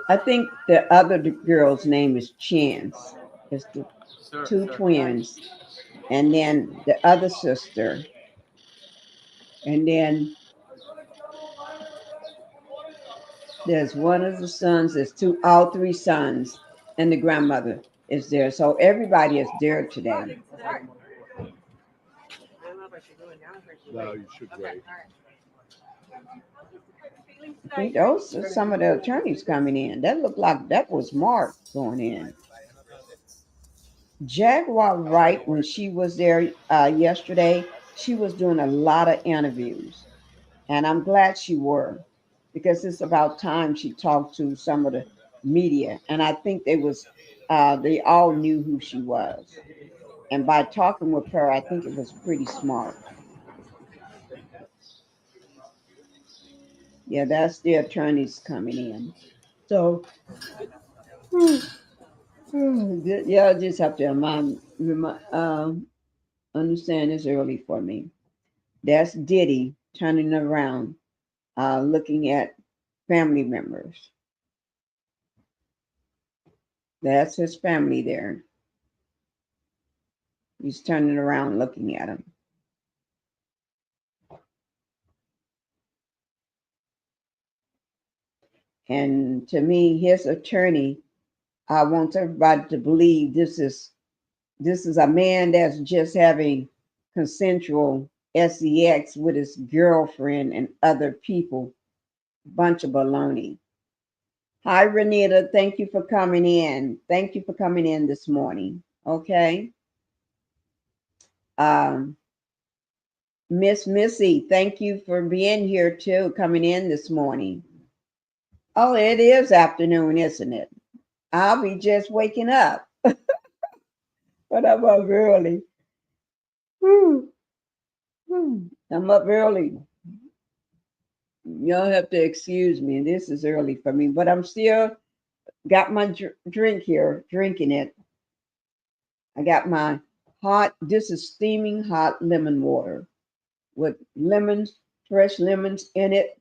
I think the other girl's name is Chance. It's the two twins. And then the other sister. And then there's one of the sons, there's all three sons, and the grandmother is there. So everybody is there today. No, you should wait. I think those are some of the attorneys coming in. That looked like that was Mark going in. Jaguar Wright, when she was there yesterday, she was doing a lot of interviews. And I'm glad she were, because it's about time she talked to some of the media. And I think they all knew who she was. And by talking with her, I think it was pretty smart. Yeah, that's the attorneys coming in. So, yeah, I just have to understand it's early for me. That's Diddy turning around, looking at family members. That's his family there. He's turning around looking at them. And to me, his attorney, I want everybody to believe this is a man that's just having consensual sex with his girlfriend and other people. Bunch of baloney. Hi, Renita. Thank you for coming in. Thank you for coming in this morning. Okay. Miss Missy, thank you for being here too, coming in this morning. Oh, it is afternoon, isn't it? I'll be just waking up. But I'm up early. I'm up early. Y'all have to excuse me. This is early for me, but I'm still got my drink here, drinking it. I got my this is steaming hot lemon water with lemons, fresh lemons in it.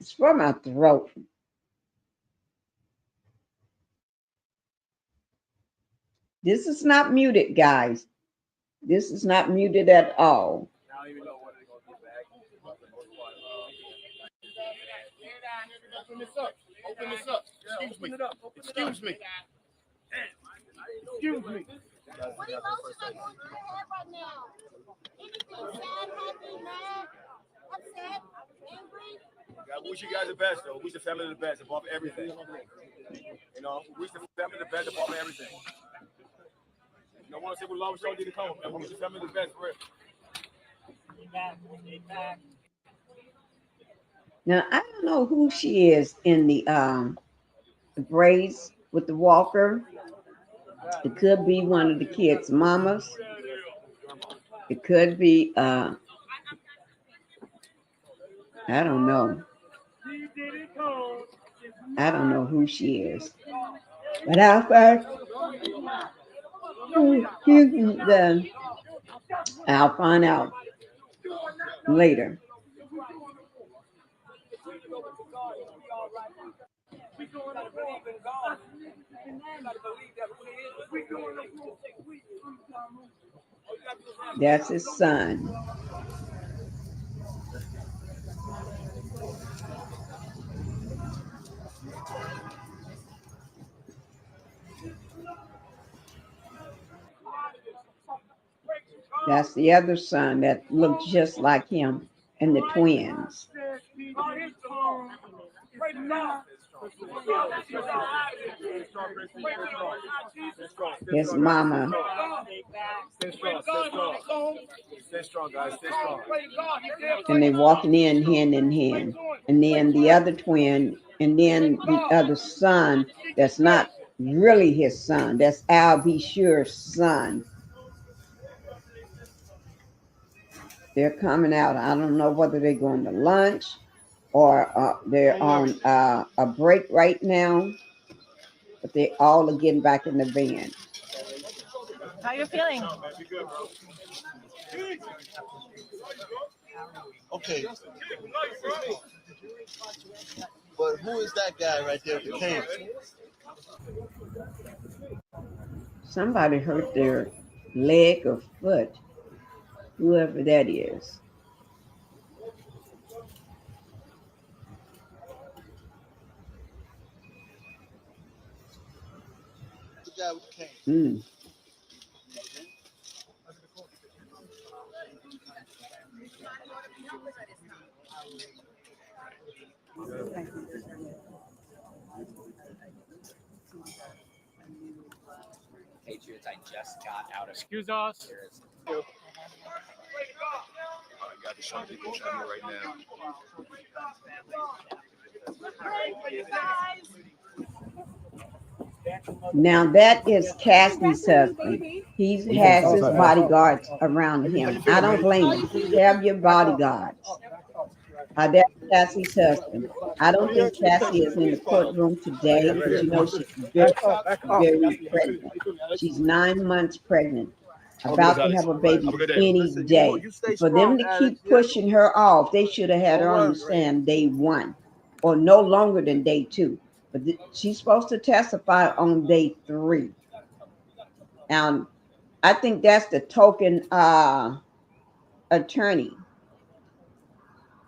It's for my throat. This is not muted, guys. This is not muted at all. Open this up. Open this up. Excuse me. Excuse me. Excuse me. What emotions are going through your head right now? Anything sad, happy, mad, upset, angry? I wish you guys the best, though. Wish the family the best above everything. You know, wish the family the best above everything. You don't want to say what love show need to come. Man. Wish the family the best for it. Now I don't know who she is in the braids with the walker. It could be one of the kids' mamas. It could be I don't know. I don't know who she is. But I'll find out later. That's his son. That's the other son that looked just like him, and the twins. His mama Stay strong, guys. Stay strong. And they walking in hand in hand. And then the other twin, and then the other son that's not really his son. That's Al B. Sure's son. They're coming out. I don't know whether they're going to lunch or they're on a break right now, but they all are getting back in the van. How you feeling? Okay. But who is that guy right there with the cane? Somebody hurt their leg or foot, whoever that is. The guy with the cane. Patriots, I just got out of. Excuse us. I got the shot people channel right now. Now that is Cassie's husband. He has his bodyguards around him. I don't blame him. Have your bodyguards. That's Cassie's husband. I don't think Cassie is in the courtroom today because you know she's very, very pregnant. She's 9 months pregnant, about to have a baby any day. For them to keep pushing her off, they should have had her on the stand day 1 or no longer than day 2. But she's supposed to testify on day 3. Now, I think that's the token attorney.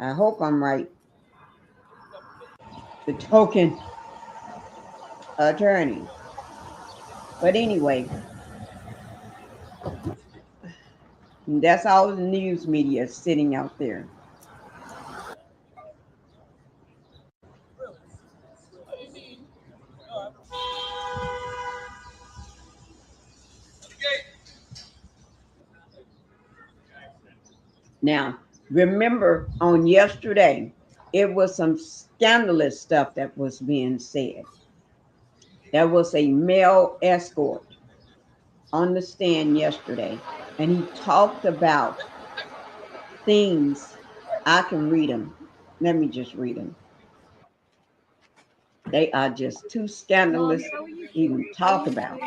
I hope I'm right. The token attorney. But anyway, that's all the news media sitting out there. Now, remember on yesterday, it was some scandalous stuff that was being said. There was a male escort on the stand yesterday, and he talked about things. I can read them. Let me just read them. They are just too scandalous to even talk about.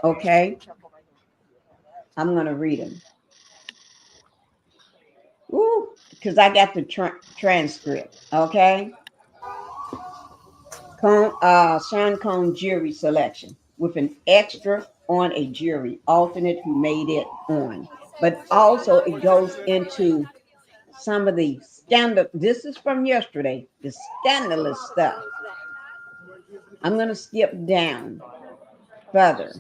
Okay? I'm going to read them. Ooh, because I got the transcript. Okay? Sean Combs jury selection with an extra on a jury alternate who made it on. But also it goes into some of the scandal. This is from yesterday, the scandalous stuff. I'm going to skip down further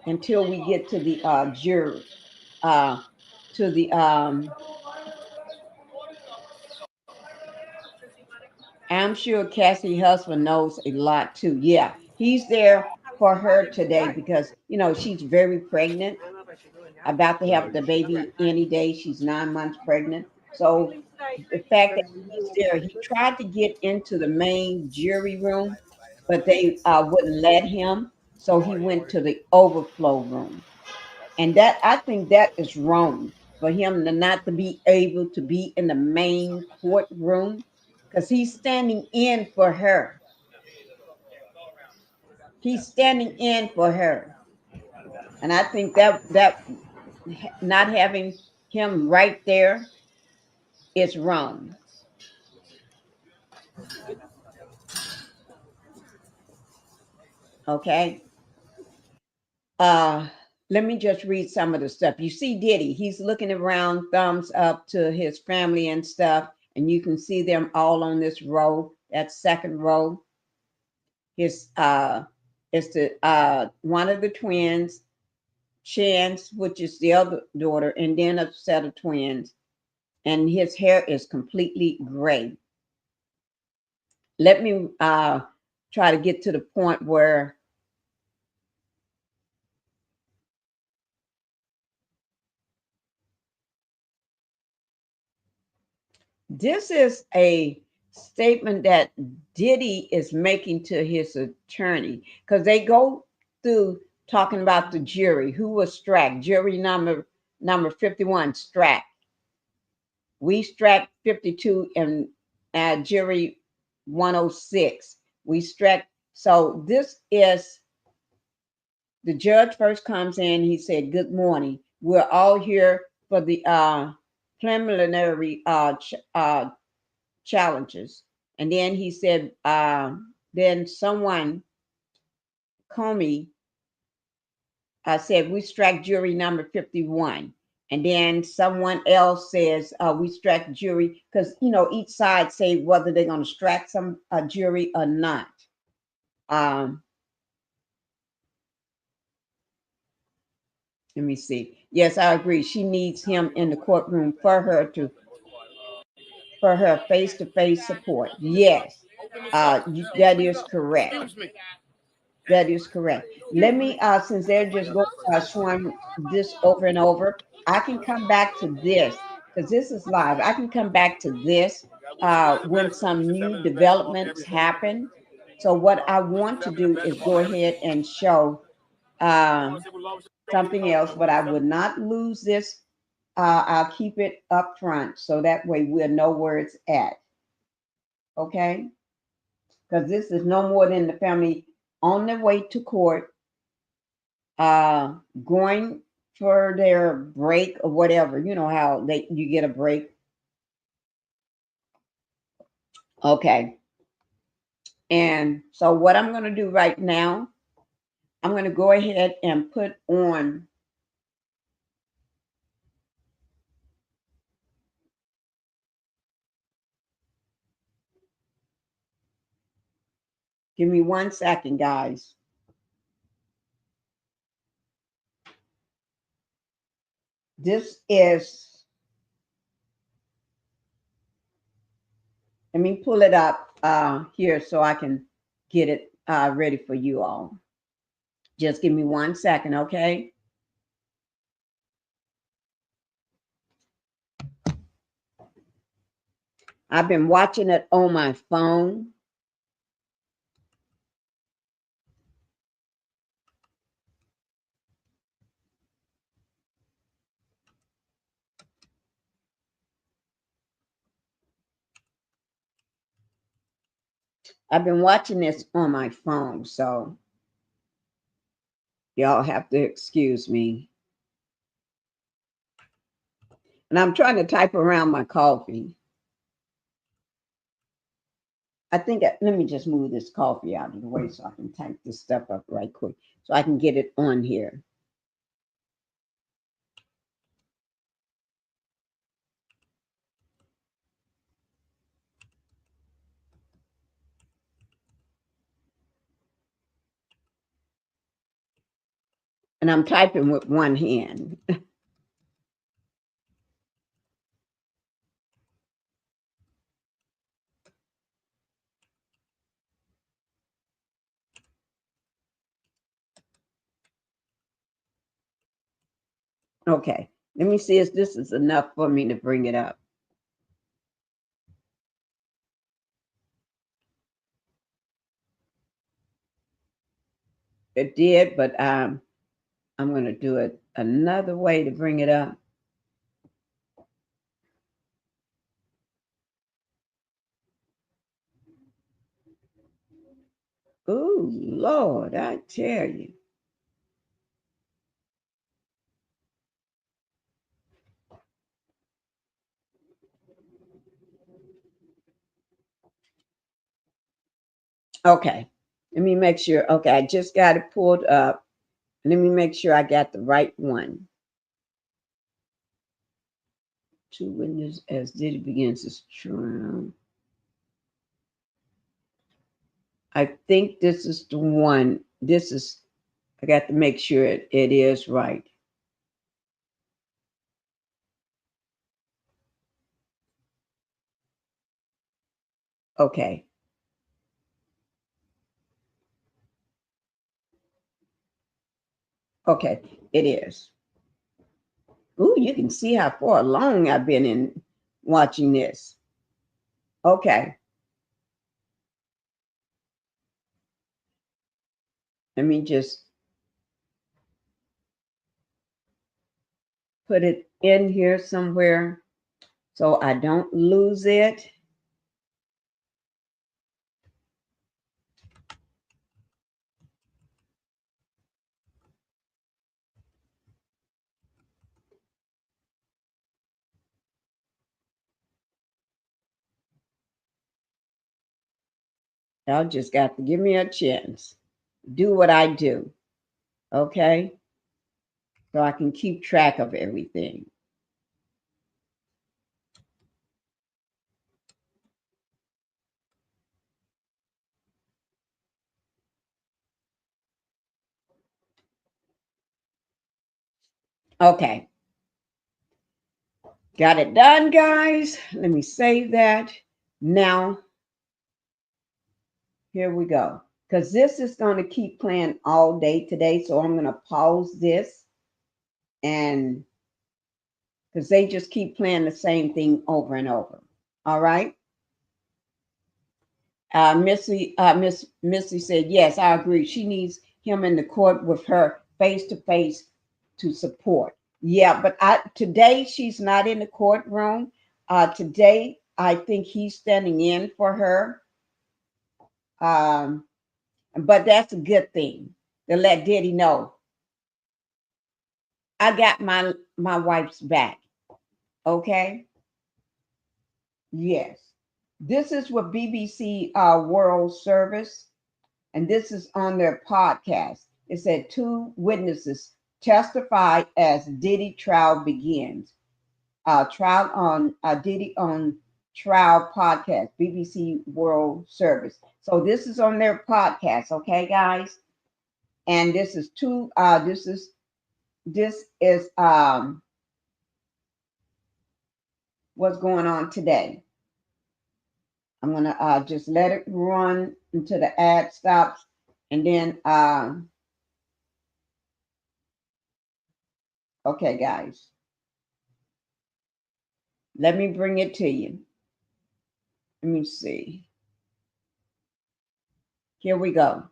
until we get to the jury, to the I'm sure Cassie's husband knows a lot too. Yeah, he's there for her today because, you know, she's very pregnant, about to have the baby any day. She's 9 months pregnant. So the fact that he's there, he tried to get into the main jury room, but they wouldn't let him. So he went to the overflow room. And that, I think that is wrong for him to not to be able to be in the main courtroom, because he's standing in for her. He's standing in for her. And I think that not having him right there is wrong. Okay. Let me just read some of the stuff. You see Diddy, he's looking around, thumbs up to his family and stuff, and you can see them all on this row, that second row. His it's the one of the twins, Chance, which is the other daughter, and then a set of twins, and his hair is completely gray. Let me try to get to the point where This is a statement that Diddy is making to his attorney because they go through talking about the jury who was struck. Jury number 51 struck. We struck 52 and jury 106. We struck. So this is the judge first comes in. He said, "Good morning. We're all here for the preliminary challenges." And then he said, then someone, Comey, said, "We struck jury number 51." And then someone else says, "We struck jury," because, each side say whether they're going to strike some jury or not. Let me see. Yes, I agree. She needs him in the courtroom for her face-to-face support. Yes, that is correct. That is correct. Let me, since they're just going showing this over and over, I can come back to this because this is live. I can come back to this when some new developments happen. So what I want to do is go ahead and show something else, but I would not lose this. I'll keep it up front so that way we'll know where it's at. Okay? Because this is no more than the family on their way to court, going for their break or whatever. You know how you get a break. Okay. And so what I'm going to do right now, I'm going to go ahead and put on give me 1 second, guys. This is, let me pull it up here so I can get it ready for you all. Just give me 1 second, okay? I've been watching it on my phone. I've been watching this on my phone, so y'all have to excuse me. And I'm trying to type around my coffee. I think, let me just move this coffee out of the way so I can type this stuff up right quick so I can get it on here. And I'm typing with one hand. Okay, let me see if this is enough for me to bring it up. It did, but I'm going to do it another way to bring it up. Oh, Lord, I tell you. Okay, let me make sure. Okay, I just got it pulled up. Let me make sure I got the right one. Two witnesses as Diddy begins his trial. I think this is the one. This is, I got to make sure it is right. Okay. Okay, it is. Ooh, you can see how far along I've been in watching this. Okay. Let me just put it in here somewhere so I don't lose it. Y'all just got to give me a chance. Do what I do. Okay? So I can keep track of everything. Okay. Got it done, guys. Let me save that. Now, here we go. Because this is going to keep playing all day today. So I'm going to pause this. And because they just keep playing the same thing over and over. All right. Missy said, yes, I agree. She needs him in the court with her face to face to support. Yeah, but today she's not in the courtroom. Today, I think he's standing in for her. But that's a good thing to let Diddy know. I got my wife's back. Okay. Yes. This is what BBC World Service, and this is on their podcast. It said 2 witnesses testify as Diddy trial begins. Trial on Diddy on Trial podcast, BBC World Service. So this is on their podcast, okay, guys? And this is what's going on today. I'm gonna just let it run until the ad stops, and then okay, guys, let me bring it to you. Let me see. Here we go.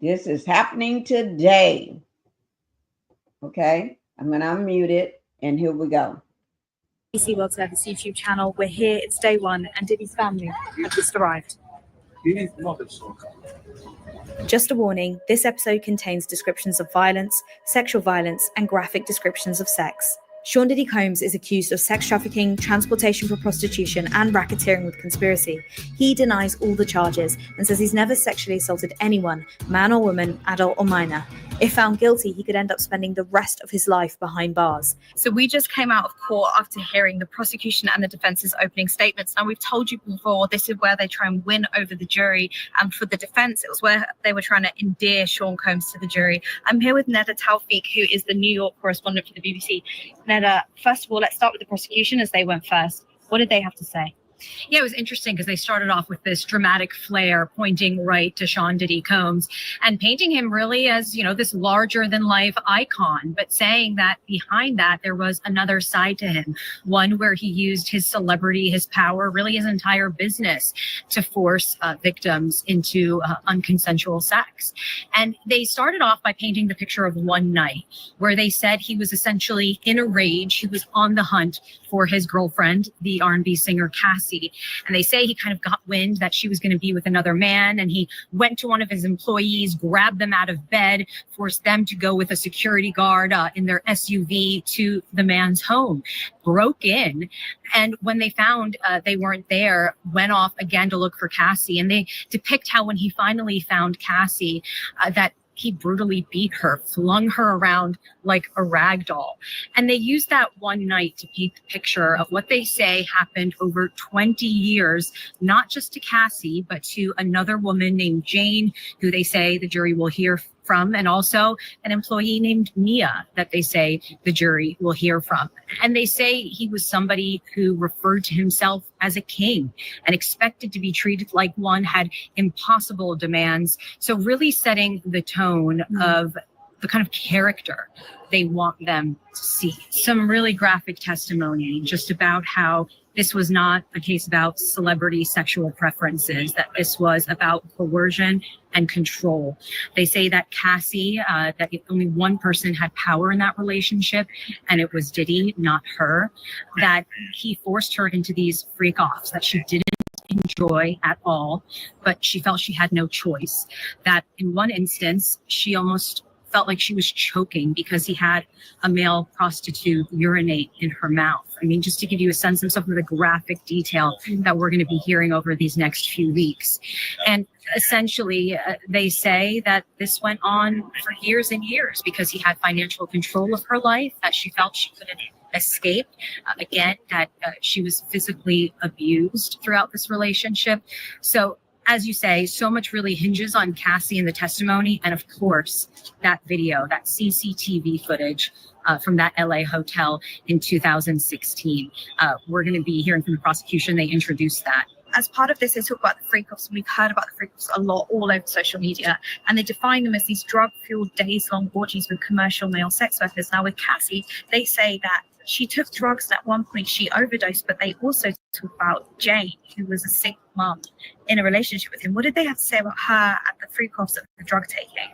This is happening today. Okay, I'm gonna unmute it, and here we go. BBC World Service YouTube channel. We're here, it's day 1, and Diddy's family have just arrived. Just a warning, this episode contains descriptions of violence, sexual violence, and graphic descriptions of sex. Sean Diddy Combs is accused of sex trafficking, transportation for prostitution, and racketeering with conspiracy. He denies all the charges and says he's never sexually assaulted anyone, man or woman, adult or minor. If found guilty, he could end up spending the rest of his life behind bars. So we just came out of court after hearing the prosecution and the defense's opening statements. Now, we've told you before, this is where they try and win over the jury. And for the defense, it was where they were trying to endear Sean Combs to the jury. I'm here with Neda Tawfiq, who is the New York correspondent for the BBC. Neda, first of all, let's start with the prosecution as they went first. What did they have to say? Yeah, it was interesting because they started off with this dramatic flair pointing right to Sean Diddy Combs and painting him really as, you know, this larger than life icon, but saying that behind that there was another side to him, one where he used his celebrity, his power, really his entire business to force victims into unconsensual sex. And they started off by painting the picture of one night where they said he was essentially in a rage. He was on the hunt for his girlfriend, the R&B singer Cassie. And they say he kind of got wind that she was going to be with another man. And he went to one of his employees, grabbed them out of bed, forced them to go with a security guard in their SUV to the man's home, broke in. And when they found they weren't there, went off again to look for Cassie. And they depict how when he finally found Cassie, that he brutally beat her, flung her around like a rag doll. And they used that one night to paint the picture of what they say happened over 20 years, not just to Cassie, but to another woman named Jane, who they say the jury will hear from, and also an employee named Mia that they say the jury will hear from. And they say he was somebody who referred to himself as a king and expected to be treated like one, had impossible demands. So really setting the tone of the kind of character they want them to see. Some really graphic testimony just about how this was not a case about celebrity sexual preferences, that this was about coercion and control. They say that Cassie, that only one person had power in that relationship, and it was Diddy, not her, that he forced her into these freak-offs that she didn't enjoy at all, but she felt she had no choice. That in one instance, she almost felt like she was choking because he had a male prostitute urinate in her mouth. I mean, just to give you a sense of some of the graphic detail that we're going to be hearing over these next few weeks. And essentially, they say that this went on for years and years because he had financial control of her life, that she felt she couldn't escape. Again, that she was physically abused throughout this relationship. So, as you say, so much really hinges on Cassie and the testimony. And of course, that video, that CCTV footage from that LA hotel in 2016. We're going to be hearing from the prosecution. They introduced that. As part of this, they talk about the freak-offs, and we've heard about the freak-offs a lot all over social media, and they define them as these drug-fueled days-long orgies with commercial male sex workers. Now, with Cassie, they say that she took drugs, and at one point she overdosed, but they also talk about Jane, who was a single mom in a relationship with him. What did they have to say about her and the freak-offs of the drug taking?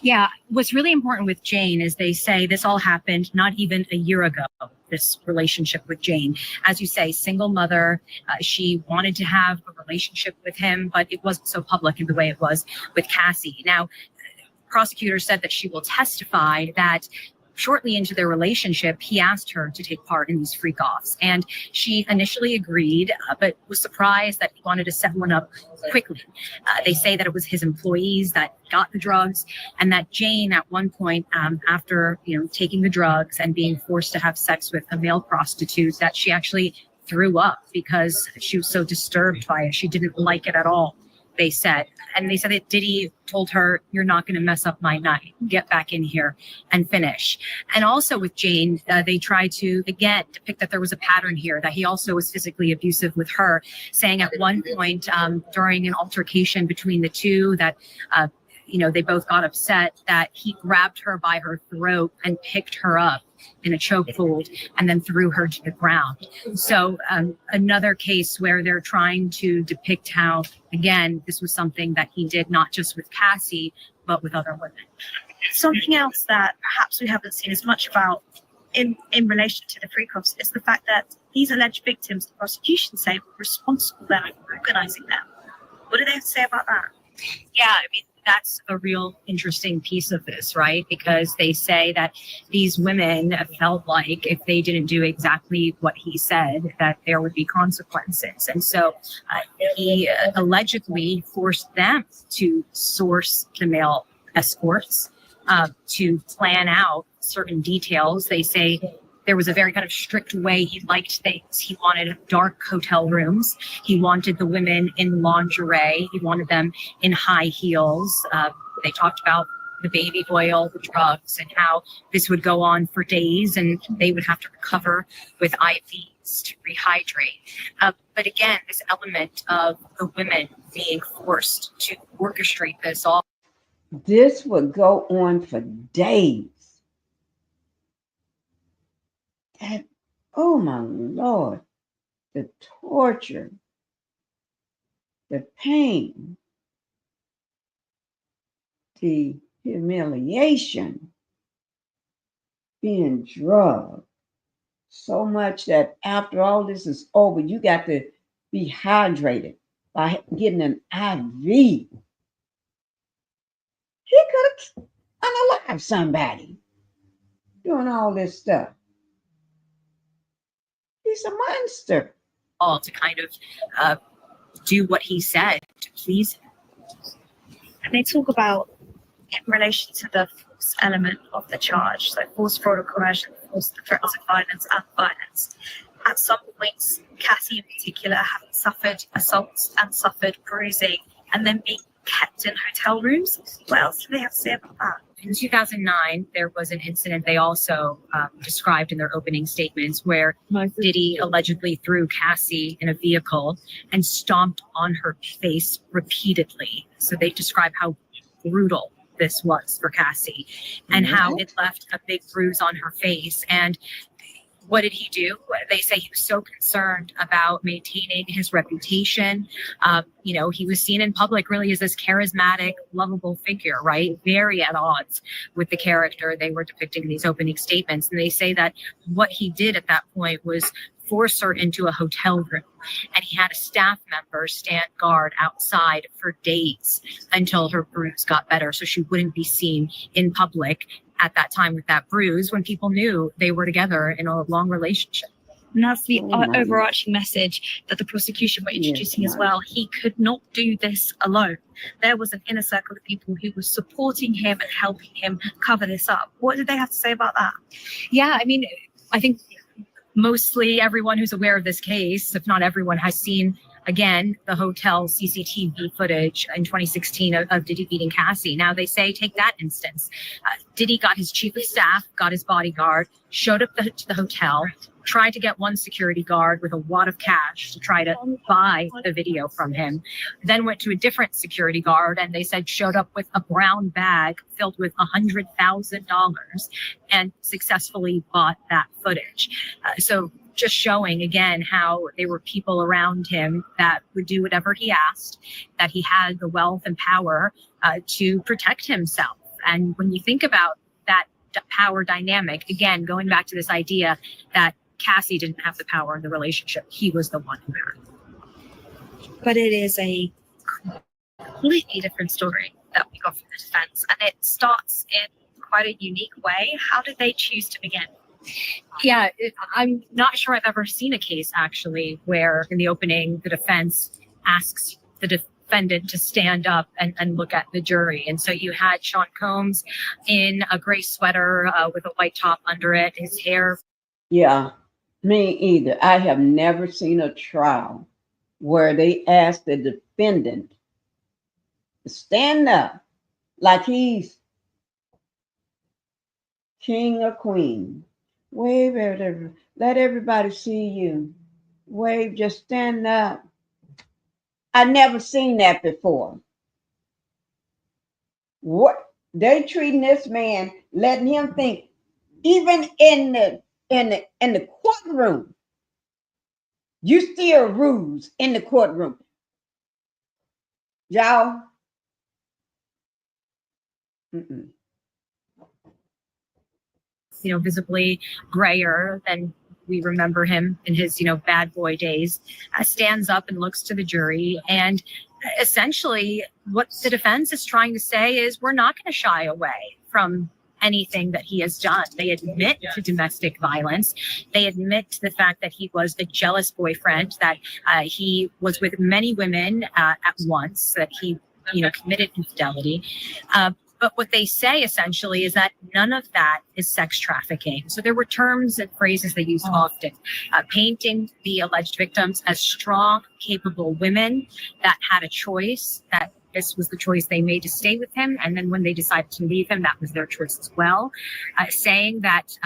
Yeah, what's really important with Jane is they say this all happened not even a year ago, this relationship with Jane. As you say, single mother, she wanted to have a relationship with him, but it wasn't so public in the way it was with Cassie. Now, prosecutors said that she will testify that shortly into their relationship, he asked her to take part in these freak-offs. And she initially agreed, but was surprised that he wanted to set one up quickly. They say that it was his employees that got the drugs, and that Jane, at one point, after taking the drugs and being forced to have sex with a male prostitute, that she actually threw up because she was so disturbed by it. She didn't like it at all, they said. And they said that Diddy told her, "You're not going to mess up my night. Get back in here and finish." And also with Jane, they tried to, again, depict that there was a pattern here, that he also was physically abusive with her, saying at one point during an altercation between the two that they both got upset, that he grabbed her by her throat and picked her up in a chokehold and then threw her to the ground. So another case where they're trying to depict how, again, this was something that he did not just with Cassie, but with other women. Something else that perhaps we haven't seen as much about in relation to the freak-offs is the fact that these alleged victims, the prosecution say, were responsible then for organizing them. What do they have to say about that? Yeah, I mean, that's a real interesting piece of this, right? Because they say that these women felt like if they didn't do exactly what he said, that there would be consequences. And so he allegedly forced them to source the male escorts, to plan out certain details. They say there was a very kind of strict way he liked things. He wanted dark hotel rooms. He wanted the women in lingerie. He wanted them in high heels. They talked about the baby oil, the drugs, and how this would go on for days, and they would have to recover with IVs to rehydrate. But again, this element of the women being forced to orchestrate this all. This would go on for days. That, oh my Lord, the torture, the pain, the humiliation, being drugged so much that after all this is over, you got to be hydrated by getting an IV. He could have unalived somebody doing all this stuff. He's a monster. All to kind of do what he said to please him. And they talk about in relation to the force element of the charge, so force, fraud, or coercion, force, the threats of violence, and violence. At some points, Cassie in particular, having suffered assaults and suffered bruising, and then being kept in hotel rooms. What else do they have to say about that? In 2009, there was an incident they also described in their opening statements where Diddy allegedly threw Cassie in a vehicle and stomped on her face repeatedly. So they describe how brutal this was for Cassie and how it left a big bruise on her face. And what did he do? They say he was so concerned about maintaining his reputation. You know, he was seen in public really as this charismatic, lovable figure, right? Very at odds with the character they were depicting in these opening statements. And they say that what he did at that point was force her into a hotel room. And he had a staff member stand guard outside for days until her bruise got better, so she wouldn't be seen in public at that time with that bruise when people knew they were together in a long relationship. And that's the overarching message that the prosecution were introducing as well. He could not do this alone. There was an inner circle of people who were supporting him and helping him cover this up. What did they have to say about that? Yeah, I mean, I think mostly everyone who's aware of this case, if not everyone, has seen, again, the hotel CCTV footage in 2016 of Diddy beating Cassie. Now they say, take that instance. Diddy got his chief of staff, got his bodyguard, showed up to the hotel, tried to get one security guard with a wad of cash to try to buy the video from him, then went to a different security guard and they said showed up with a brown bag filled with $100,000 and successfully bought that footage. So just showing again how there were people around him that would do whatever he asked, that he had the wealth and power to protect himself. And when you think about that power dynamic, again, going back to this idea that Cassie didn't have the power in the relationship, he was the one who had it. But it is a completely different story that we got from the defense, and it starts in quite a unique way. How did they choose to begin? Yeah, I'm not sure I've ever seen a case actually where in the opening the defense asks the defendant to stand up and look at the jury. And so you had Sean Combs in a gray sweater with a white top under it, his hair. Yeah, me either. I have never seen a trial where they ask the defendant to stand up like he's king or queen. Wave at everybody. Let everybody see you. Wave, just stand up. I never seen that before. What they treating this man, letting him think, even in the courtroom, you still ruse in the courtroom. Y'all. You know, visibly grayer than we remember him in his, you know, bad boy days, stands up and looks to the jury. And essentially what the defense is trying to say is we're not going to shy away from anything that he has done. They admit to domestic violence. They admit to the fact that he was a jealous boyfriend, that he was with many women at once, that he, you know, committed infidelity. But what they say essentially is that none of that is sex trafficking. So there were terms and phrases they used often, painting the alleged victims as strong, capable women that had a choice, that this was the choice they made to stay with him. And then when they decided to leave him, that was their choice as well. Saying that,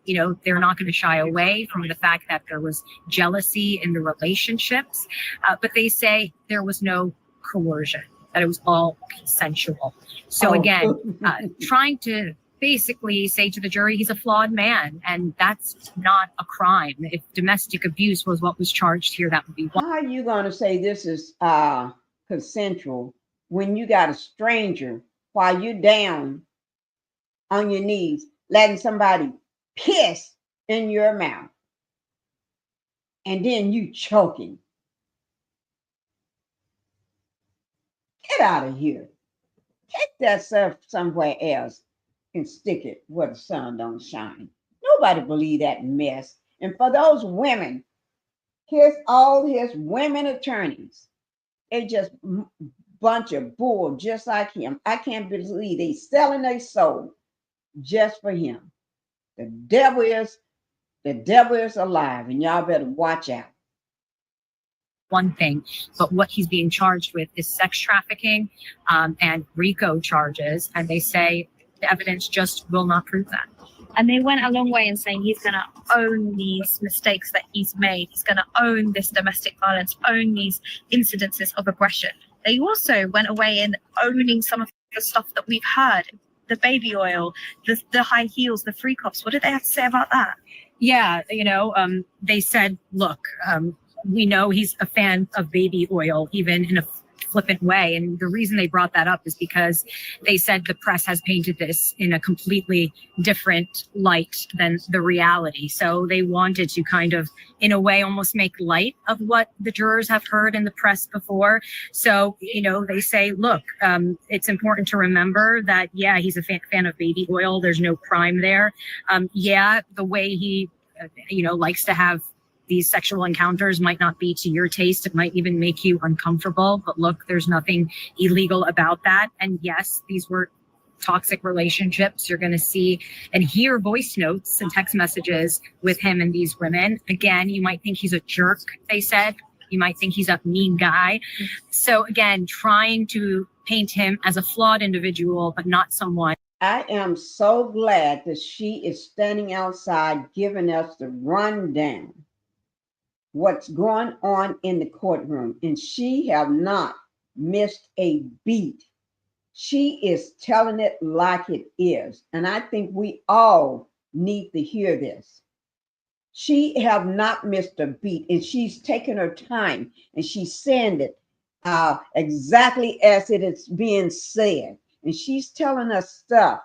you know, they're not going to shy away from the fact that there was jealousy in the relationships. But they say there was no coercion, that it was all consensual. So again, trying to basically say to the jury, he's a flawed man, and that's not a crime. If domestic abuse was what was charged here, that would be one. How are you going to say this is consensual when you got a stranger while you're down on your knees, letting somebody piss in your mouth, and then you choking? Get out of here. Take that stuff somewhere else and stick it where the sun don't shine. Nobody believe that mess. And for those women, all his women attorneys, they just bunch of bull just like him. I can't believe they selling their soul just for him. The devil is alive, and y'all better watch out. One thing, but what he's being charged with is sex trafficking and RICO charges, and they say the evidence just will not prove that. And they went a long way in saying he's going to own these mistakes that he's made. He's going to own this domestic violence, own these incidences of aggression. They also went away in owning some of the stuff that we've heard, the baby oil, the high heels, the free cups. What did they have to say about that? Yeah, they said, look, we know he's a fan of baby oil, even in a flippant way. And the reason they brought that up is because they said the press has painted this in a completely different light than the reality. So they wanted to kind of, in a way, almost make light of what the jurors have heard in the press before. So, they say, look, it's important to remember that, yeah, he's a fan of baby oil. There's no crime there. Yeah, the way he, likes to have these sexual encounters might not be to your taste. It might even make you uncomfortable. But look, there's nothing illegal about that. And yes, these were toxic relationships. You're going to see and hear voice notes and text messages with him and these women. Again, you might think he's a jerk, they said. You might think he's a mean guy. So again, trying to paint him as a flawed individual, but not someone. I am so glad that she is standing outside giving us the rundown. What's going on in the courtroom, and she have not missed a beat. She is telling it like it is, and I think we all need to hear this. She have not missed a beat, and she's taken her time, and she's saying it exactly as it is being said, and she's telling us stuff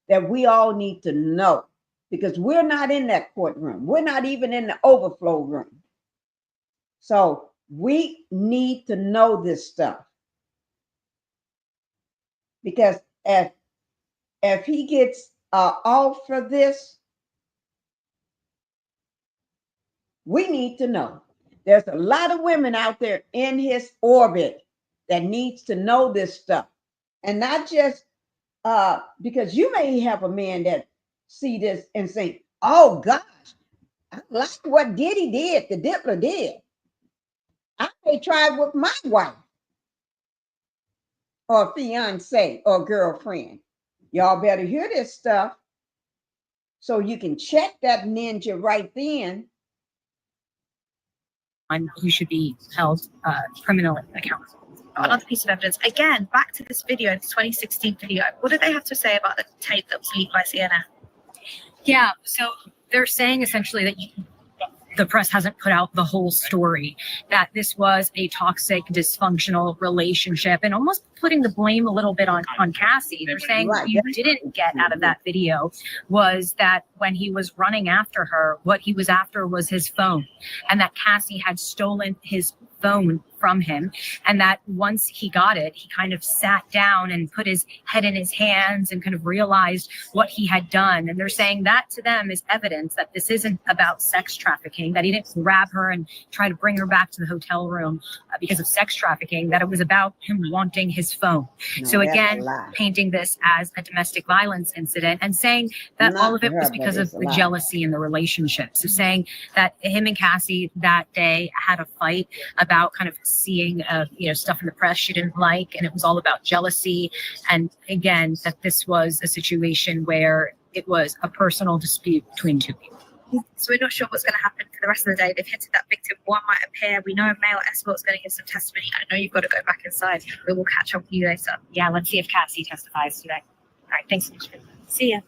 that we all need to know, because we're not in that courtroom. We're not even in the overflow room. So we need to know this stuff, because if he gets off for this, we need to know. There's a lot of women out there in his orbit that needs to know this stuff, and not just because you may have a man that see this and say, "Oh gosh, I like what Diddy did, the Diddler did. I may try it with my wife or fiance or girlfriend." Y'all better hear this stuff so you can check that ninja right then. You should be held criminally accountable. Another piece of evidence, again, back to this video, the 2016 video. What did they have to say about the tape that was leaked by CNN? Yeah, so they're saying essentially that the press hasn't put out the whole story, that this was a toxic, dysfunctional relationship, and almost putting the blame a little bit on Cassie. They're saying what you didn't get out of that video was that when he was running after her, what he was after was his phone, and that Cassie had stolen his phone from him, and that once he got it, he kind of sat down and put his head in his hands and kind of realized what he had done. And they're saying that to them is evidence that this isn't about sex trafficking, that he didn't grab her and try to bring her back to the hotel room because of sex trafficking, that it was about him wanting his phone. No, so again, painting this as a domestic violence incident and saying that all of it was because of the jealousy in the relationship. So saying that him and Cassie that day had a fight about kind of seeing stuff in the press she didn't like, and it was all about jealousy. And again, that this was a situation where it was a personal dispute between two people. So we're not sure what's going to happen for the rest of the day. They've hinted that victim one might appear. We know a male escort's going to give some testimony. I know you've got to go back inside. We will catch up with you later. Yeah, let's see if Cassie testifies today. All right, thanks so much. See ya.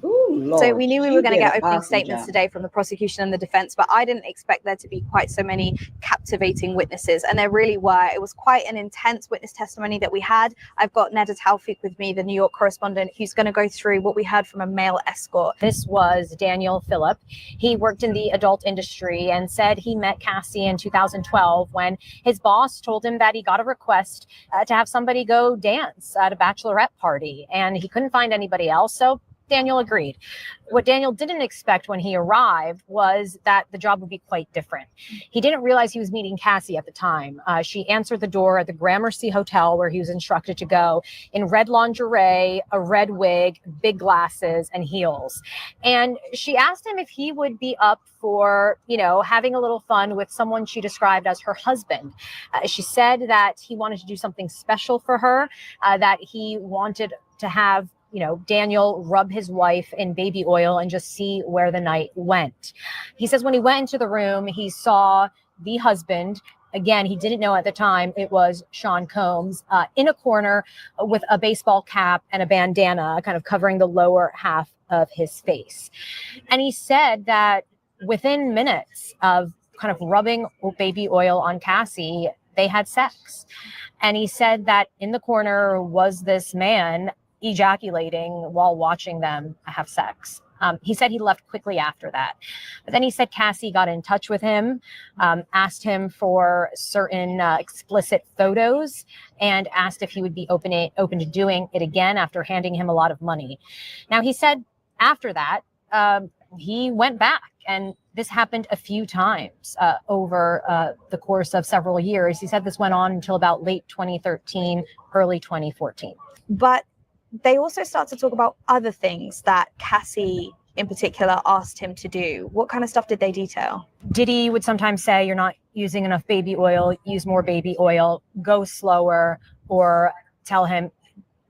Ooh, Lord, so we knew we were going to get opening awesome statements job today from the prosecution and the defense, but I didn't expect there to be quite so many captivating witnesses, and there really were. It was quite an intense witness testimony that we had. I've got Neda Tawfiq with me, the New York correspondent, who's going to go through what we heard from a male escort. This was Daniel Phillip. He worked in the adult industry and said he met Cassie in 2012 when his boss told him that he got a request to have somebody go dance at a bachelorette party, and he couldn't find anybody else, so Daniel agreed. What Daniel didn't expect when he arrived was that the job would be quite different. He didn't realize he was meeting Cassie at the time. She answered the door at the Gramercy Hotel where he was instructed to go in red lingerie, a red wig, big glasses, and heels. And she asked him if he would be up for, having a little fun with someone she described as her husband. She said that he wanted to do something special for her, that he wanted to have Daniel rub his wife in baby oil and just see where the night went. He says when he went into the room, he saw the husband Again, he didn't know at the time it was Sean Combs in a corner with a baseball cap and a bandana kind of covering the lower half of his face. And he said that within minutes of kind of rubbing baby oil on Cassie, they had sex. And he said that in the corner was this man ejaculating while watching them have sex. He said he left quickly after that. But then he said Cassie got in touch with him, asked him for certain explicit photos, and asked if he would be open to doing it again after handing him a lot of money. Now, he said after that, he went back, and this happened a few times over the course of several years. He said this went on until about late 2013, early 2014. But they also start to talk about other things that Cassie in particular asked him to do. What kind of stuff did they detail? Diddy would sometimes say, you're not using enough baby oil, use more baby oil, go slower, or tell him,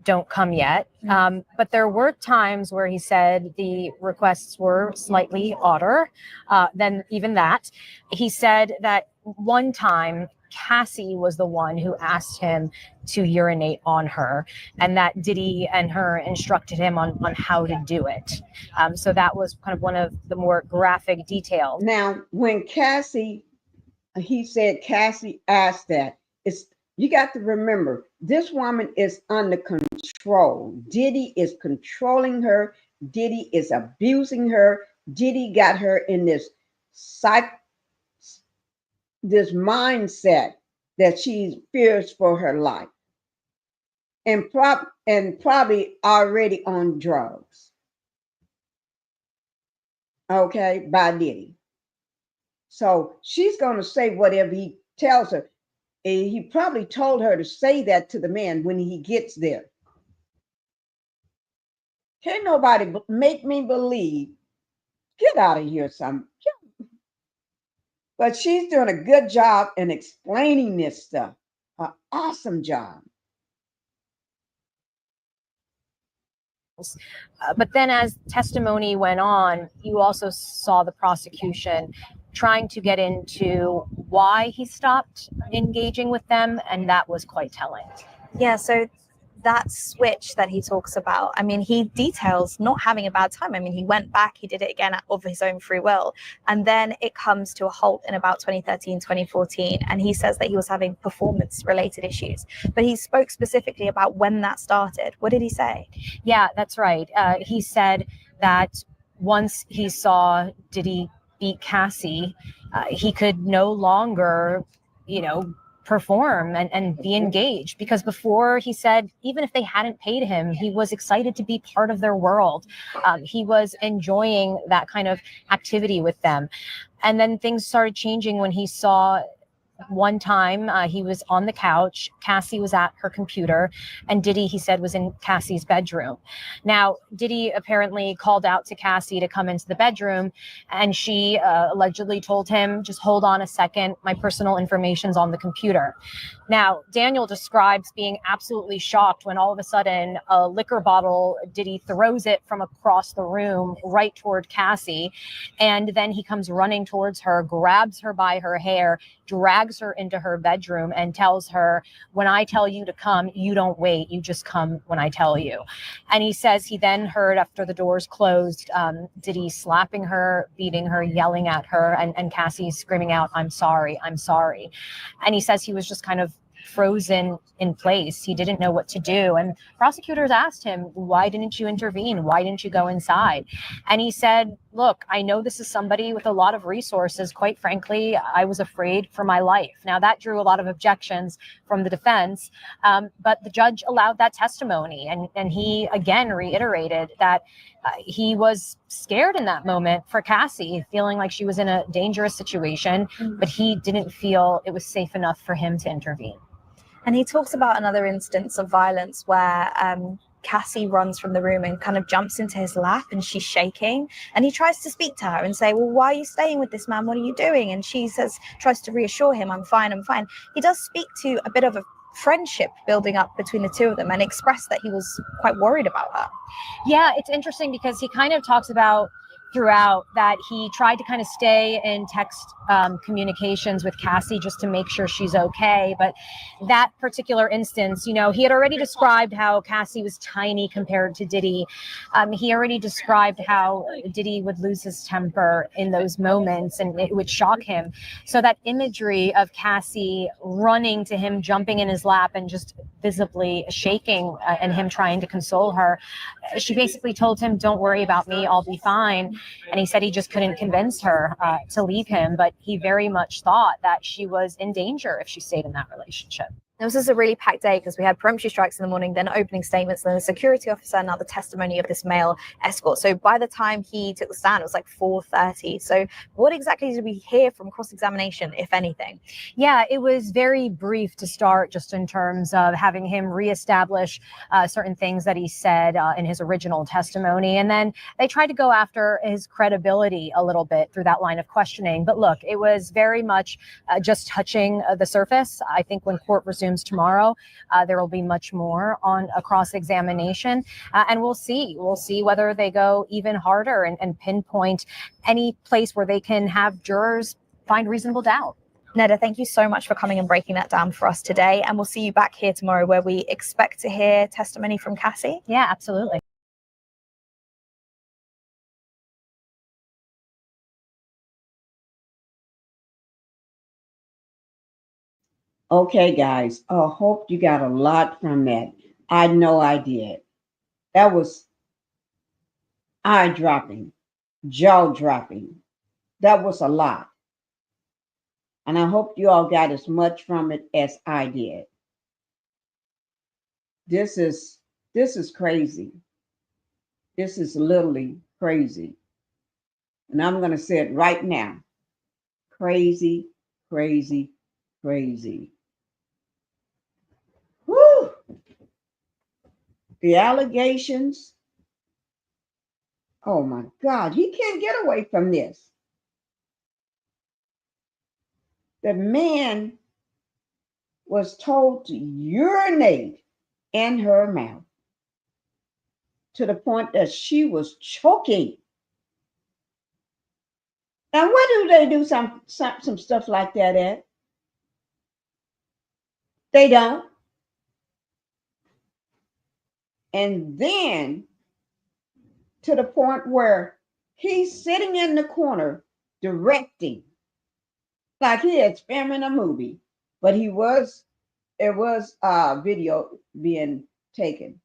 don't come yet. But there were times where he said the requests were slightly odder than even that. He said that one time Cassie was the one who asked him to urinate on her, and that Diddy and her instructed him on how to do it. So that was kind of one of the more graphic details. Now, when he said Cassie asked that, you got to remember, this woman is under control. Diddy is controlling her. Diddy is abusing her. Diddy got her in this mindset that she fears for her life, and probably already on drugs. Okay, by Diddy. So she's going to say whatever he tells her. He probably told her to say that to the man when he gets there. Can't nobody make me believe. Get out of here, son. But she's doing a good job in explaining this stuff. An awesome job. But then as testimony went on, you also saw the prosecution trying to get into why he stopped engaging with them, and that was quite telling. Yeah, so that switch that he talks about, I mean, he details not having a bad time. I mean, he went back, he did it again of his own free will. And then it comes to a halt in about 2013, 2014. And he says that he was having performance related issues. But he spoke specifically about when that started. What did he say? Yeah, that's right. He said that once he saw Diddy beat Cassie, he could no longer, perform and be engaged, because before, he said, even if they hadn't paid him, he was excited to be part of their world. He was enjoying that kind of activity with them. And then things started changing when he saw one time he was on the couch, Cassie was at her computer, and Diddy, he said, was in Cassie's bedroom. Now, Diddy apparently called out to Cassie to come into the bedroom, and she allegedly told him, just hold on a second, my personal information's on the computer. Now, Daniel describes being absolutely shocked when all of a sudden a liquor bottle, Diddy throws it from across the room right toward Cassie, and then he comes running towards her, grabs her by her hair, drags her into her bedroom, and tells her, when I tell you to come, you don't wait, you just come when I tell you. And he says he then heard, after the doors closed, Diddy slapping her, beating her, yelling at her, and Cassie screaming out, I'm sorry, I'm sorry. And he says he was just kind of frozen in place. He didn't know what to do. And prosecutors asked him, why didn't you intervene? Why didn't you go inside? And he said, look, I know this is somebody with a lot of resources. Quite frankly, I was afraid for my life. Now, that drew a lot of objections from the defense, but the judge allowed that testimony. And he again reiterated that he was scared in that moment for Cassie, feeling like she was in a dangerous situation, but he didn't feel it was safe enough for him to intervene. And he talks about another instance of violence where Cassie runs from the room and kind of jumps into his lap, and she's shaking, and he tries to speak to her and say, well, why are you staying with this man? What are you doing? And she tries to reassure him, I'm fine, I'm fine. He does speak to a bit of a friendship building up between the two of them, and expressed that he was quite worried about her. Yeah, it's interesting because he kind of talks about throughout that he tried to kind of stay in text communications with Cassie just to make sure she's okay. But that particular instance, you know, he had already described how Cassie was tiny compared to Diddy. He already described how Diddy would lose his temper in those moments and it would shock him. So that imagery of Cassie running to him, jumping in his lap and just visibly shaking and him trying to console her, she basically told him, "Don't worry about me, I'll be fine." And he said he just couldn't convince her to leave him, but he very much thought that she was in danger if she stayed in that relationship. This was a really packed day because we had peremptory strikes in the morning, then opening statements, then the security officer, now the testimony of this male escort. So by the time he took the stand, it was like 4:30. So what exactly did we hear from cross-examination, if anything? Yeah, it was very brief to start, just in terms of having him reestablish certain things that he said in his original testimony. And then they tried to go after his credibility a little bit through that line of questioning. But look, it was very much just touching the surface. I think when court resumes tomorrow, there will be much more on a cross-examination, and we'll see whether they go even harder and pinpoint any place where they can have jurors find reasonable doubt. Neda, thank you so much for coming and breaking that down for us today, and we'll see you back here tomorrow where we expect to hear testimony from Cassie. Yeah, absolutely. Okay, guys, I hope you got a lot from that. I know I did. That was eye-dropping, jaw-dropping. That was a lot. And I hope you all got as much from it as I did. This is crazy. This is literally crazy. And I'm going to say it right now. Crazy, crazy, crazy. Woo! The allegations. Oh my God, he can't get away from this. The man was told to urinate in her mouth to the point that she was choking. Now, where do they do some stuff like that at? They don't. And then to the point where he's sitting in the corner directing, like he is filming a movie, but it was video being taken.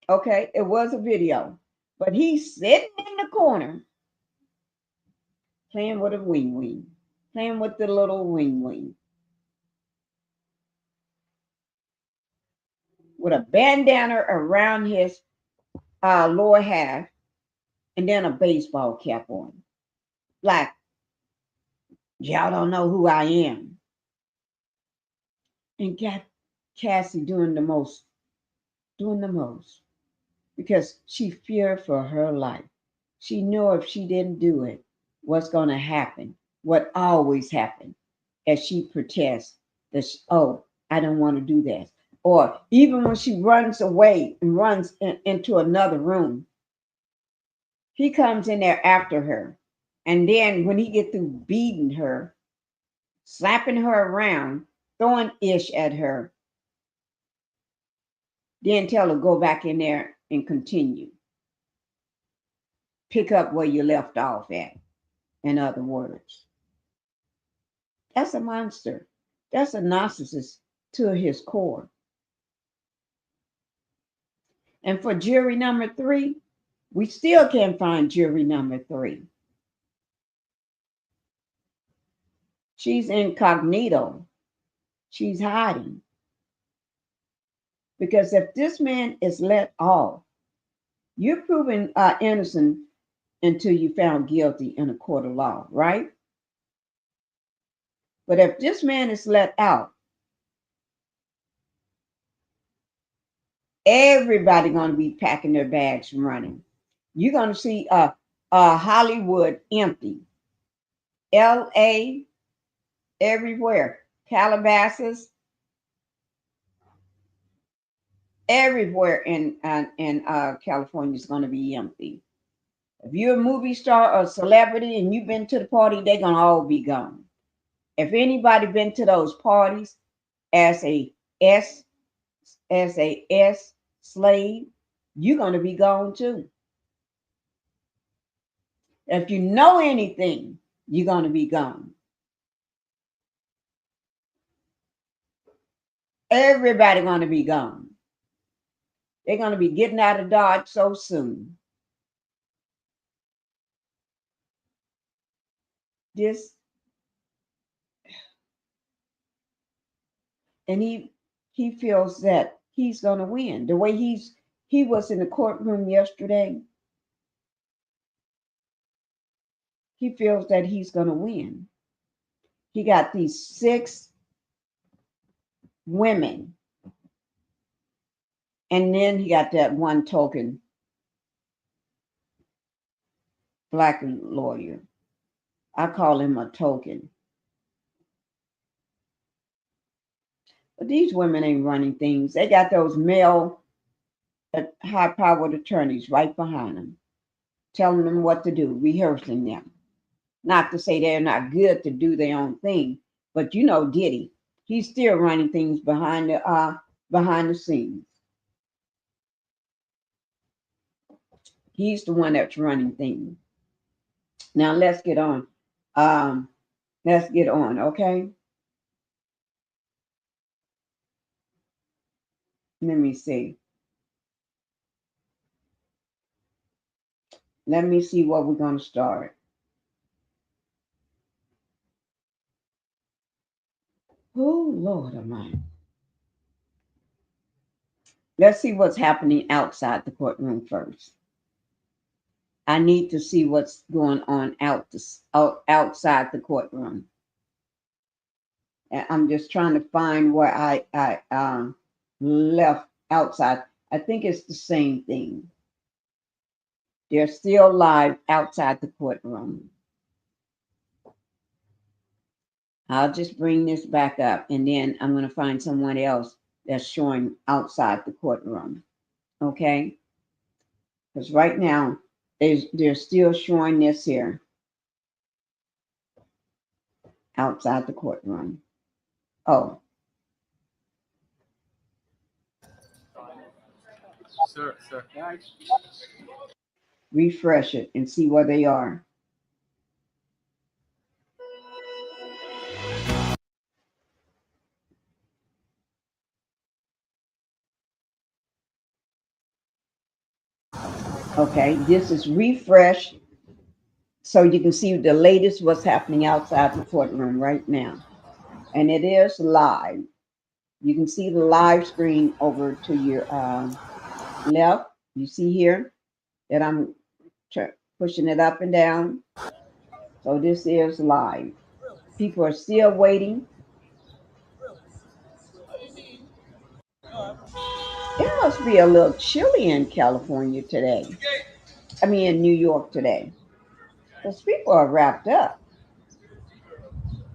Okay, it was a video, but he's sitting in the corner playing with a wing, playing with the little wing, with a bandana around his lower half, and then a baseball cap on. Like, y'all don't know who I am. And got Cassie doing the most, because she feared for her life. She knew if she didn't do it, what's going to happen, what always happened, as she protests that, oh, I don't want to do that. Or even when she runs away and runs into another room, he comes in there after her. And then when he get through beating her, slapping her around, throwing ish at her, then tell her go back in there and continue. Pick up where you left off at, in other words. That's a monster. That's a narcissist to his core. And for jury number 3, we still can't find jury number 3. She's incognito. She's hiding. Because if this man is let off, you're proven innocent until you found guilty in a court of law, right? But if this man is let out, everybody going to be packing their bags and running. You're going to see Hollywood empty. LA, everywhere. Calabasas, everywhere in California is going to be empty. If you're a movie star or celebrity and you've been to the party, they're gonna all be gone. If anybody been to those parties as a S slave, you're gonna be gone too. If you know anything, you're gonna be gone. Everybody gonna be gone. They're gonna be getting out of Dodge so soon. This, and he feels that he's gonna win. The way he was in the courtroom yesterday, he feels that he's gonna win. He got these 6 women, and then he got that one token black lawyer. I call him a token. But these women ain't running things. They got those male high-powered attorneys right behind them, telling them what to do, rehearsing them. Not to say they're not good to do their own thing, but you know Diddy, he's still running things behind the scenes. He's the one that's running things. Now let's get on. Okay? Let me see. Let me see what we're going to start. Oh, Lord Almighty. Let's see what's happening outside the courtroom first. I need to see what's going on outside the courtroom. And I'm just trying to find where I left outside. I think it's the same thing. They're still live outside the courtroom. I'll just bring this back up, and then I'm going to find someone else that's showing outside the courtroom. Okay? Because right now, they're still showing this here outside the courtroom. Oh. Sir. Refresh it and see where they are. Okay, this is refresh so you can see the latest what's happening outside the courtroom right now. And it is live. You can see the live screen over to your left. You see here that I'm pushing it up and down. So this is live. People are still waiting. It must be a little chilly in California today. I mean, in New York today. Because people are wrapped up.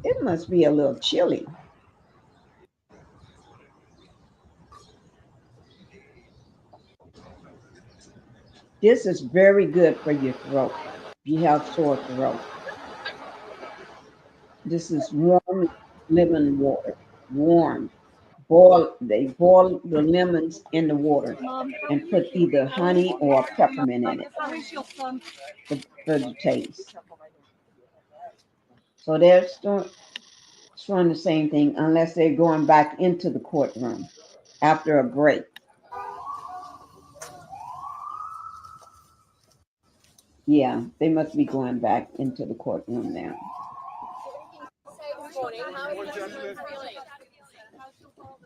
It must be a little chilly. This is very good for your throat. If you have sore throat. This is warm lemon water. Warm. They boil the lemons in the water and put either honey or peppermint in it for the taste. So they're showing the same thing unless they're going back into the courtroom after a break. Yeah, they must be going back into the courtroom now.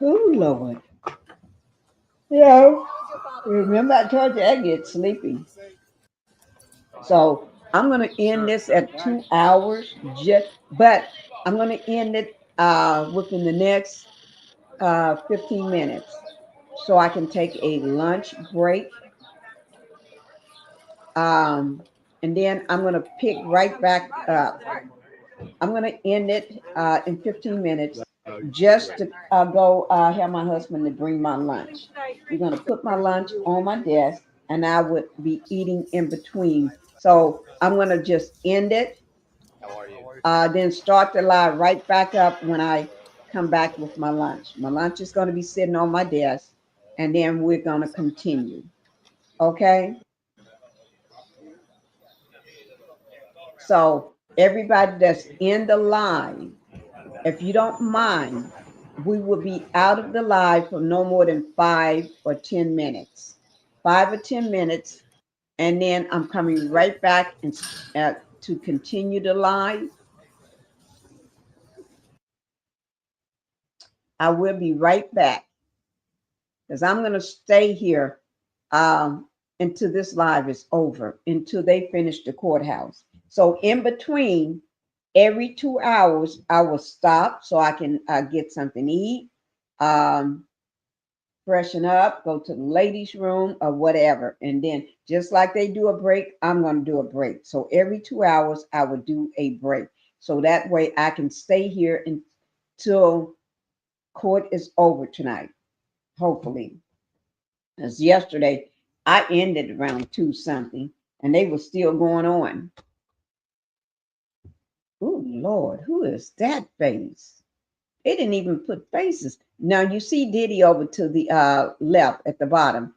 Oh, Lord. Yeah. Remember I told you I get sleepy. So I'm going to end this at 2 hours, but I'm going to end it within the next 15 minutes so I can take a lunch break. And then I'm going to pick right back up. I'm going to end it in 15 minutes just to go have my husband to bring my lunch. We're going to put my lunch on my desk, and I would be eating in between So I'm going to just end it. How are you? Then start the live right back up when I come back with my lunch. My lunch is going to be sitting on my desk, and then we're going to continue. Okay? So everybody that's in the live, if you don't mind, we will be out of the live for no more than 5 or 10 minutes. 5 or 10 minutes, and then I'm coming right back and to continue the live. I will be right back because I'm going to stay here until this live is over, until they finish the courthouse. So in between, every 2 hours, I will stop so I can get something to eat, freshen up, go to the ladies' room or whatever. And then just like they do a break, I'm going to do a break. So every 2 hours, I will do a break. So that way I can stay here until court is over tonight, hopefully. As yesterday, I ended around 2 something and they were still going on. Oh, Lord, who is that face? They didn't even put faces. Now you see Diddy over to the left at the bottom.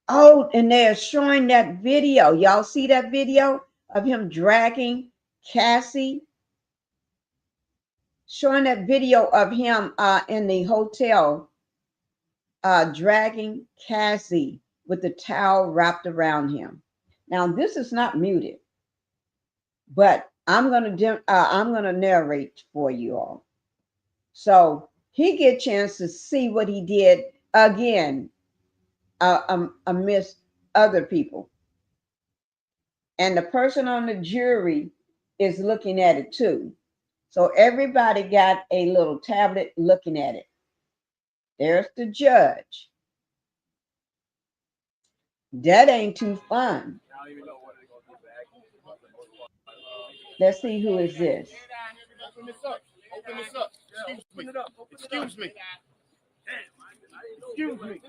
Oh, and they're showing that video. Y'all see that video of him dragging Cassie? Showing that video of him in the hotel dragging Cassie with the towel wrapped around him. Now this is not muted, but I'm gonna narrate for you all. So he get a chance to see what he did again amidst other people. And the person on the jury is looking at it too. So everybody got a little tablet looking at it. There's the judge. That ain't too fun. Let's see who is this. Open this up. Open this up. Excuse me. Excuse me.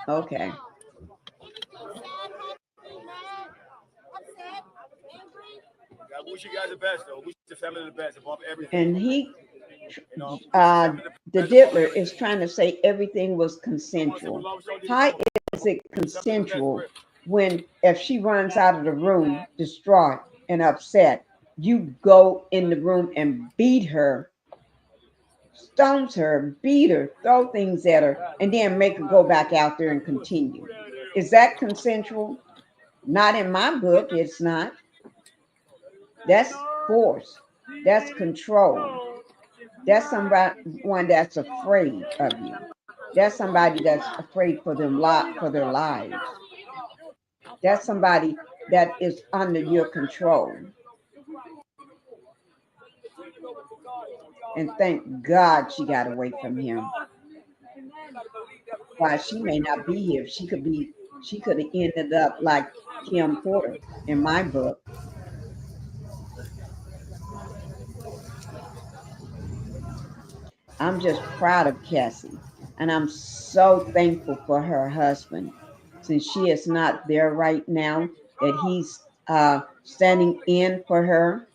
Okay. I wish you guys the best, though. Wish the family the best above everything. And he, the diddler is trying to say everything was consensual. How is it consensual when if she runs out of the room distraught and upset, you go in the room and beat her, stones her, beat her, throw things at her, and then make her go back out there and continue? Is that consensual? Not in my book, it's not. That's force. That's control. That's someone that's afraid of you. That's somebody that's afraid for their lives. That's somebody that is under your control. And thank God she got away from him. Why, she may not be here. She could have ended up like Kim Porter in my book. I'm just proud of Cassie, and I'm so thankful for her husband, since she is not there right now, that he's standing in for her.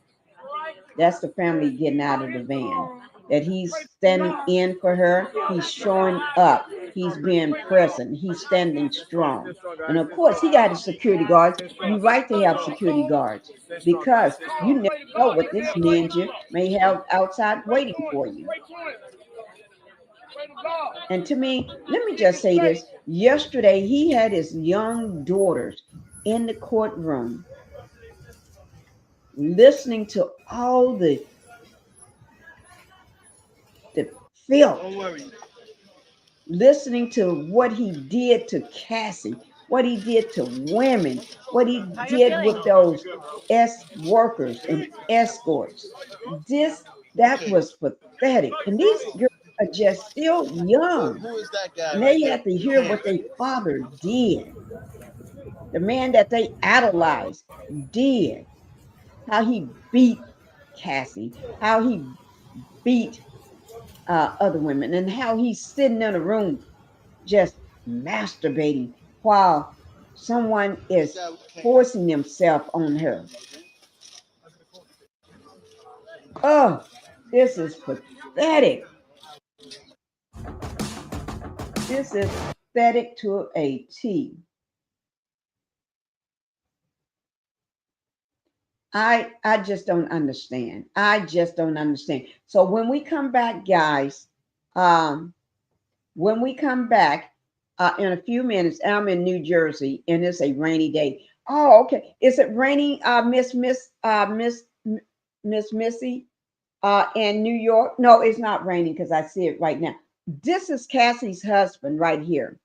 That's the family getting out of the van. That he's standing in for her. He's showing up. He's being present. He's standing strong. And of course, he got his security guards. You're right to have security guards, because you never know what this ninja may have outside waiting for you. And to me, let me just say this. Yesterday, he had his young daughters in the courtroom listening to all the filth, listening to what he did to Cassie, what he did to women, what he did with those workers and escorts. That was pathetic. And these girls are just still young. And they had to hear what their father did. The man that they idolized did. How he beat Cassie, how he beat other women, and how he's sitting in a room just masturbating while someone is forcing themselves on her. Oh, this is pathetic. This is pathetic to a T. I just don't understand. I just don't understand. So when we come back, guys, when we come back in a few minutes, I'm in New Jersey and it's a rainy day. Oh, okay. Is it raining, Miss Missy, in New York? No, it's not raining because I see it right now. This is Cassie's husband right here.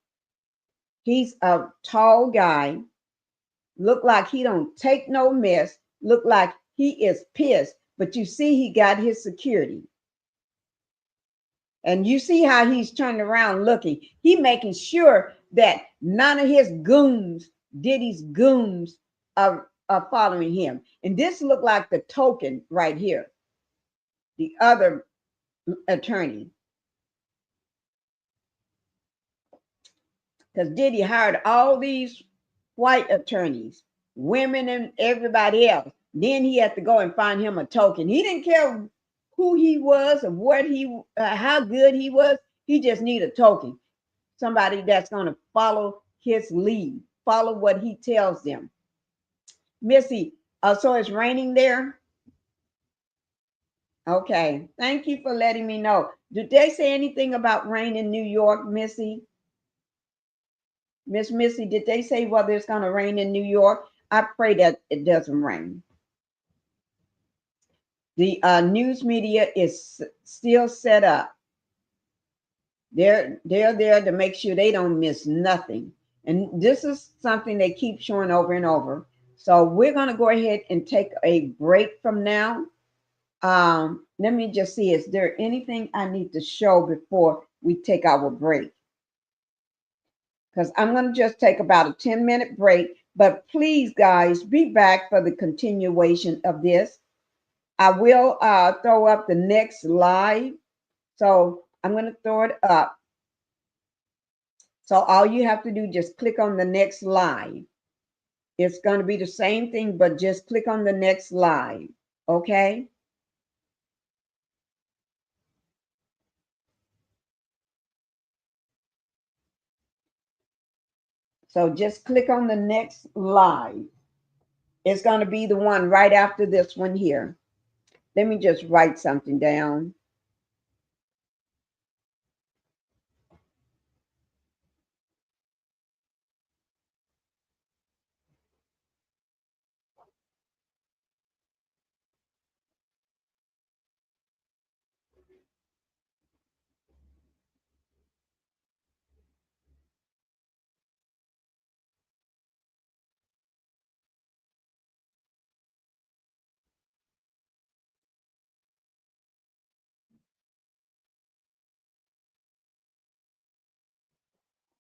He's a tall guy. Look like he don't take no mess. Look like he is pissed. But you see he got his security. And you see how he's turning around looking. He making sure that none of his goons, Diddy's goons, are following him. And this looked like the token right here. The other attorney. Because Diddy hired all these white attorneys, women and everybody else. Then he had to go and find him a token. He didn't care who he was or what he, how good he was. He just needed a token. Somebody that's going to follow his lead, follow what he tells them. Missy, so it's raining there? Okay, thank you for letting me know. Did they say anything about rain in New York, Missy? Miss Missy, did they say whether it's going to rain in New York? I pray that it doesn't rain. The news media is still set up. They're there to make sure they don't miss nothing. And this is something they keep showing over and over. So we're going to go ahead and take a break from now. Let me just see, is there anything I need to show before we take our break? Because I'm going to just take about a 10-minute break. But please, guys, be back for the continuation of this. I will throw up the next live. So I'm going to throw it up. So all you have to do, just click on the next live. It's going to be the same thing, but just click on the next live. Okay? So just click on the next live. It's going to be the one right after this one here. Let me just write something down.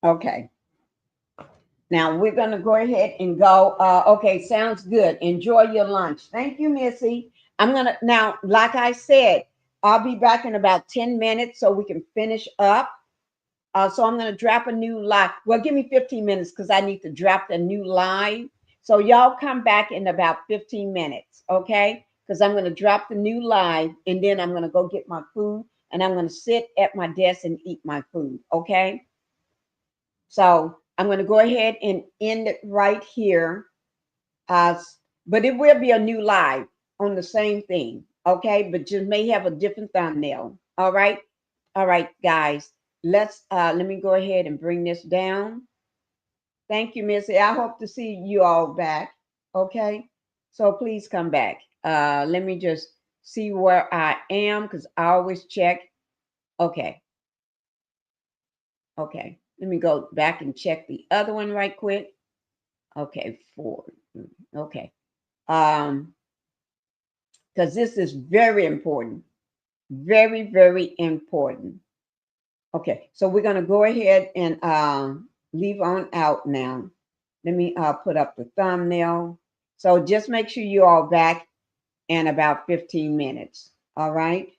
Okay. Now we're going to go ahead and go. Okay, sounds good. Enjoy your lunch. Thank you, Missy. I'm going to, now, like I said, I'll be back in about 10 minutes so we can finish up. So I'm going to drop a new live. Well, give me 15 minutes because I need to drop a new live. So y'all come back in about 15 minutes, okay? Because I'm going to drop the new live and then I'm going to go get my food and I'm going to sit at my desk and eat my food, okay? So I'm going to go ahead and end it right here. But it will be a new live on the same thing, okay? But just may have a different thumbnail, all right? All right, guys. Let me go ahead and bring this down. Thank you, Missy. I hope to see you all back. Okay, so please come back. Let me just see where I am because I always check. Okay. Okay, let me go back and check the other one right quick. Okay, 4. Okay. Because this is very important. Very, very important. Okay, so we're going to go ahead and leave on out now. Let me put up the thumbnail. So just make sure you're all back in about 15 minutes. All right.